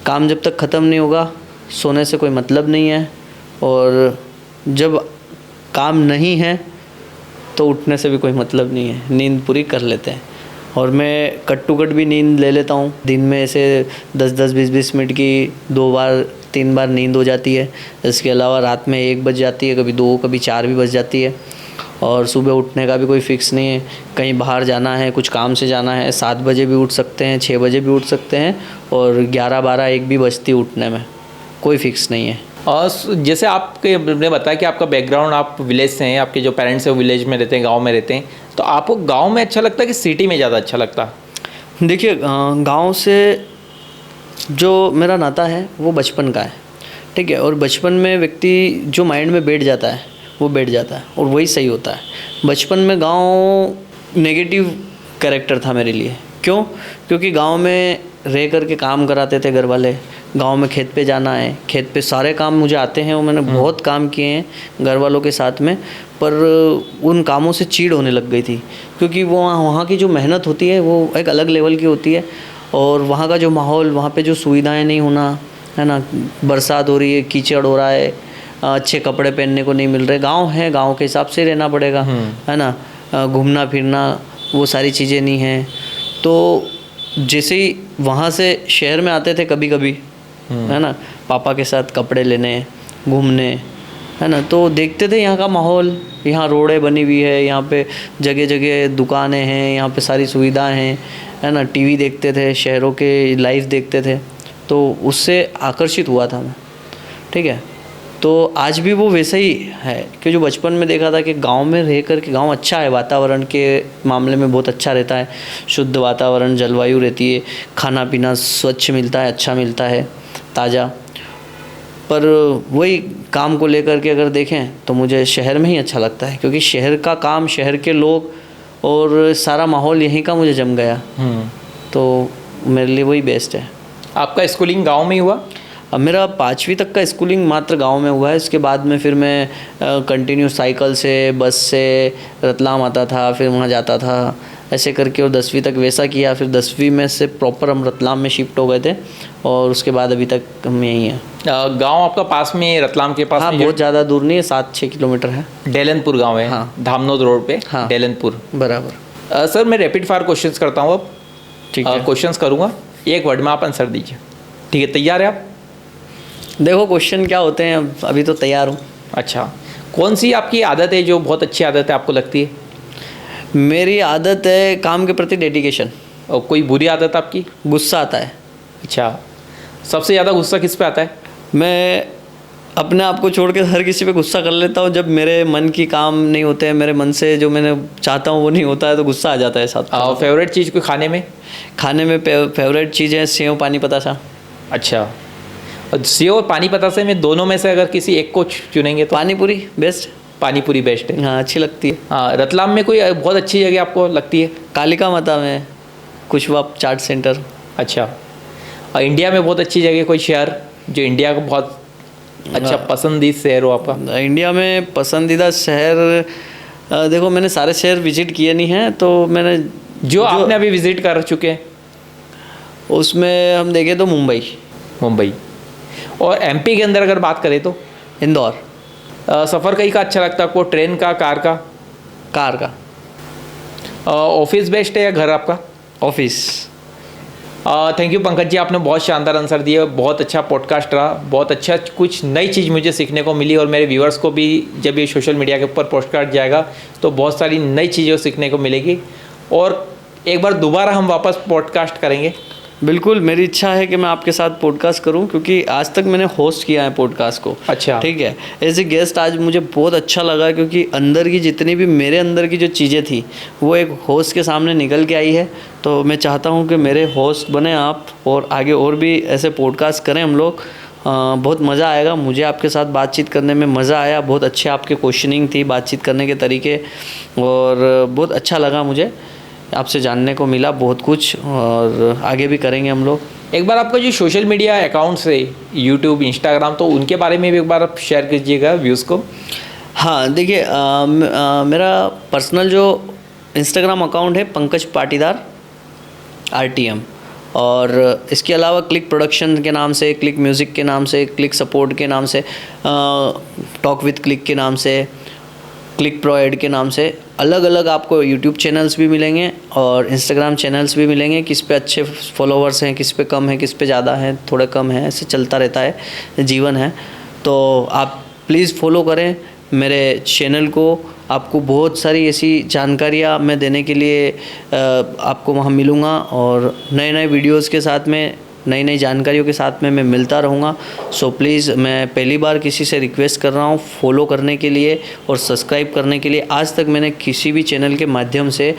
काम जब तक ख़त्म नहीं होगा सोने से कोई मतलब नहीं है, और जब काम नहीं है तो उठने से भी कोई मतलब नहीं है, नींद पूरी कर लेते हैं। और मैं कट टू कट भी नींद ले लेता हूँ। दिन में ऐसे 10-10, 20-20 मिनट की 2 बार 3 बार नींद हो जाती है। इसके अलावा रात में 1 बज जाती है, कभी 2, कभी 4 भी बज जाती है। और सुबह उठने का भी कोई फ़िक्स नहीं है, कहीं बाहर जाना है, कुछ काम से जाना है, 7 बजे भी उठ सकते हैं, 6 बजे भी उठ सकते हैं, और 11, 12, 1 भी बजती है उठने में, कोई फ़िक्स नहीं है। और जैसे आपके ने बताया कि आपका बैकग्राउंड आप विलेज से हैं, आपके जो पेरेंट्स हैं वो विलेज में रहते हैं, गांव में रहते हैं, तो आपको गांव में अच्छा लगता है कि सिटी में ज़्यादा अच्छा लगता है? देखिए गांव से जो मेरा नाता है वो बचपन का है, ठीक है। और बचपन में व्यक्ति जो माइंड में बैठ जाता है वो बैठ जाता है, और वही सही होता है। बचपन में गांव नेगेटिव कैरेक्टर था मेरे लिए। क्यों? क्योंकि गांव में रह कर के काम कराते थे घर वाले। गांव में खेत पे जाना है, खेत पे सारे काम मुझे आते हैं, और मैंने बहुत काम किए हैं घर वालों के साथ में। पर उन कामों से चिढ़ होने लग गई थी, क्योंकि वो वहाँ की जो मेहनत होती है वो एक अलग लेवल की होती है। और वहाँ का जो माहौल, वहाँ पे जो सुविधाएं नहीं होना, है ना, बरसात हो रही है, कीचड़ हो रहा है, अच्छे कपड़े पहनने को नहीं मिल रहे। गांव है, गांव के हिसाब से रहना पड़ेगा, है ना। घूमना फिरना वो सारी चीज़ें नहीं हैं। तो जैसे ही वहाँ से शहर में आते थे कभी कभी, है ना, पापा के साथ कपड़े लेने, घूमने, है ना, तो देखते थे यहाँ का माहौल। यहाँ रोडें बनी हुई है, यहाँ पे जगह जगह दुकानें हैं, यहाँ पे सारी सुविधाएं हैं, है ना। टीवी देखते थे, शहरों के लाइव देखते थे, तो उससे आकर्षित हुआ था मैं, ठीक है। तो आज भी वो वैसा ही है कि जो बचपन में देखा था कि गांव में रह कर के, गांव अच्छा है, वातावरण के मामले में बहुत अच्छा रहता है, शुद्ध वातावरण, जलवायु रहती है, खाना पीना स्वच्छ मिलता है, अच्छा मिलता है, ताज़ा। पर वही काम को लेकर के अगर देखें तो मुझे शहर में ही अच्छा लगता है, क्योंकि शहर का काम, शहर के लोग और सारा माहौल यहीं का मुझे जम गया। तो मेरे लिए वही बेस्ट है। आपका स्कूलिंग गांव में ही हुआ? अब मेरा 5वीं तक का स्कूलिंग मात्र गांव में हुआ है। इसके बाद में फिर मैं कंटिन्यू साइकिल से, बस से रतलाम आता था, फिर वहाँ जाता था, ऐसे करके। और 10वीं तक वैसा किया। फिर 10वीं में से प्रॉपर हम रतलाम में शिफ्ट हो गए थे, और उसके बाद अभी तक हम यहीं हैं। गांव आपका पास में है, रतलाम के पास? हाँ, में बहुत ज़्यादा दूर नहीं है, 7-6 किलोमीटर है। डेलनपुर गांव है? हाँ। धामनोद रोड पे? हाँ, डेलनपुर, बराबर। सर मैं रैपिड फायर क्वेश्चंस करता हूँ अब, ठीक है। क्वेश्चंस करूँगा, एक वर्ड में आप आंसर दीजिए, ठीक है? तैयार है आप? देखो क्वेश्चन क्या होते हैं, अभी तो तैयार हूँ। अच्छा, कौन सी आपकी आदत है जो बहुत अच्छी आदत है आपको लगती है? मेरी आदत है काम के प्रति डेडिकेशन। और कोई बुरी आदत आपकी? गुस्सा आता है। अच्छा, सबसे ज़्यादा गुस्सा किस पे आता है? मैं अपने आप को छोड़ के हर किसी पे गुस्सा कर लेता हूँ। जब मेरे मन की काम नहीं होते हैं, मेरे मन से जो मैंने चाहता हूँ वो नहीं होता है, तो गुस्सा आ जाता है साथ। और फेवरेट चीज़ कोई खाने में? खाने में फेवरेट चीज़ है सेव पानी पतासा। अच्छा, और सेव और पानी पतासे में दोनों में से अगर किसी एक को चुनेंगे तो? पानी पूरी बेस्ट। पानी पूरी बेस्ट है? हाँ, अच्छी लगती है। हाँ, रतलाम में कोई बहुत अच्छी जगह आपको लगती है? कालिका माता में कुशवा चाट सेंटर। अच्छा, और इंडिया में बहुत अच्छी जगह कोई शहर जो इंडिया का बहुत अच्छा पसंदीदा शहर हो आपका? इंडिया में पसंदीदा शहर, देखो मैंने सारे शहर विजिट किए नहीं हैं, तो मैंने जो आपने अभी विजिट कर चुके हैं उसमें हम देखें तो मुंबई। और एमपी के अंदर अगर बात करें तो? इंदौर। सफ़र कहीं का अच्छा लगता है आपको, ट्रेन का, कार का? कार का। ऑफिस बेस्ट है या घर आपका? Office. Thank you Pankaj ji, आपने बहुत शानदार आंसर दिए, बहुत अच्छा पॉडकास्ट रहा, बहुत अच्छा, कुछ नई चीज़ मुझे सीखने को मिली, और मेरे व्यूअर्स को भी जब ये सोशल मीडिया के ऊपर पॉडकास्ट जाएगा तो बहुत सारी नई चीज़ें सीखने को मिलेगी। और एक बार दोबारा हम वापस पॉडकास्ट करेंगे। बिल्कुल, मेरी इच्छा है कि मैं आपके साथ पॉडकास्ट करूं, क्योंकि आज तक मैंने होस्ट किया है पॉडकास्ट को। अच्छा, ठीक है। एज ए गेस्ट आज मुझे बहुत अच्छा लगा, क्योंकि अंदर की जितनी भी मेरे अंदर की जो चीज़ें थी वो एक होस्ट के सामने निकल के आई है। तो मैं चाहता हूं कि मेरे होस्ट बने आप, और आगे और भी ऐसे पॉडकास्ट करें हम लोग, बहुत मज़ा आएगा। मुझे आपके साथ बातचीत करने में मज़ा आया, बहुत अच्छे आपके क्वेश्चनिंग थी, बातचीत करने के तरीके, और बहुत अच्छा लगा मुझे, आपसे जानने को मिला बहुत कुछ, और आगे भी करेंगे हम लोग। एक बार आपका जो सोशल मीडिया अकाउंट्स है, यूट्यूब, इंस्टाग्राम, तो उनके बारे में भी एक बार आप शेयर कीजिएगा व्यूज़ को। हाँ देखिए, मेरा पर्सनल जो इंस्टाग्राम अकाउंट है पंकज पाटीदार RTM, और इसके अलावा क्लिक प्रोडक्शन के नाम से, क्लिक म्यूज़िक के नाम से, क्लिक सपोर्ट के नाम से, टॉक विद क्लिक के नाम से, क्लिक प्रो एड के नाम से अलग अलग आपको यूट्यूब चैनल्स भी मिलेंगे और इंस्टाग्राम चैनल्स भी मिलेंगे। किस पे अच्छे फॉलोवर्स हैं, किस पे कम है, किस पे ज़्यादा है, थोड़ा कम है, ऐसे चलता रहता है, जीवन है। तो आप प्लीज़ फॉलो करें मेरे चैनल को। आपको बहुत सारी ऐसी जानकारियाँ मैं देने के लिए आपको वहाँ मिलूँगा, और नए नए वीडियोज़ के साथ में, नई नई जानकारियों के साथ में मैं मिलता रहूँगा। सो प्लीज़ मैं पहली बार किसी से रिक्वेस्ट कर रहा हूँ फॉलो करने के लिए और सब्सक्राइब करने के लिए। आज तक मैंने किसी भी चैनल के माध्यम से,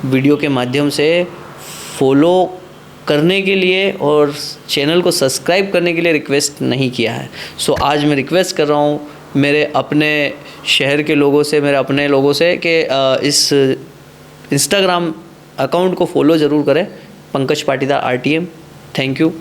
वीडियो के माध्यम से फॉलो करने के लिए और चैनल को सब्सक्राइब करने के लिए रिक्वेस्ट नहीं किया है। सो आज मैं रिक्वेस्ट कर रहा हूँ मेरे अपने शहर के लोगों से, मेरे अपने लोगों से, कि इस इंस्टाग्राम अकाउंट को फॉलो ज़रूर करें, Pankaj Patidar RTM। Thank you.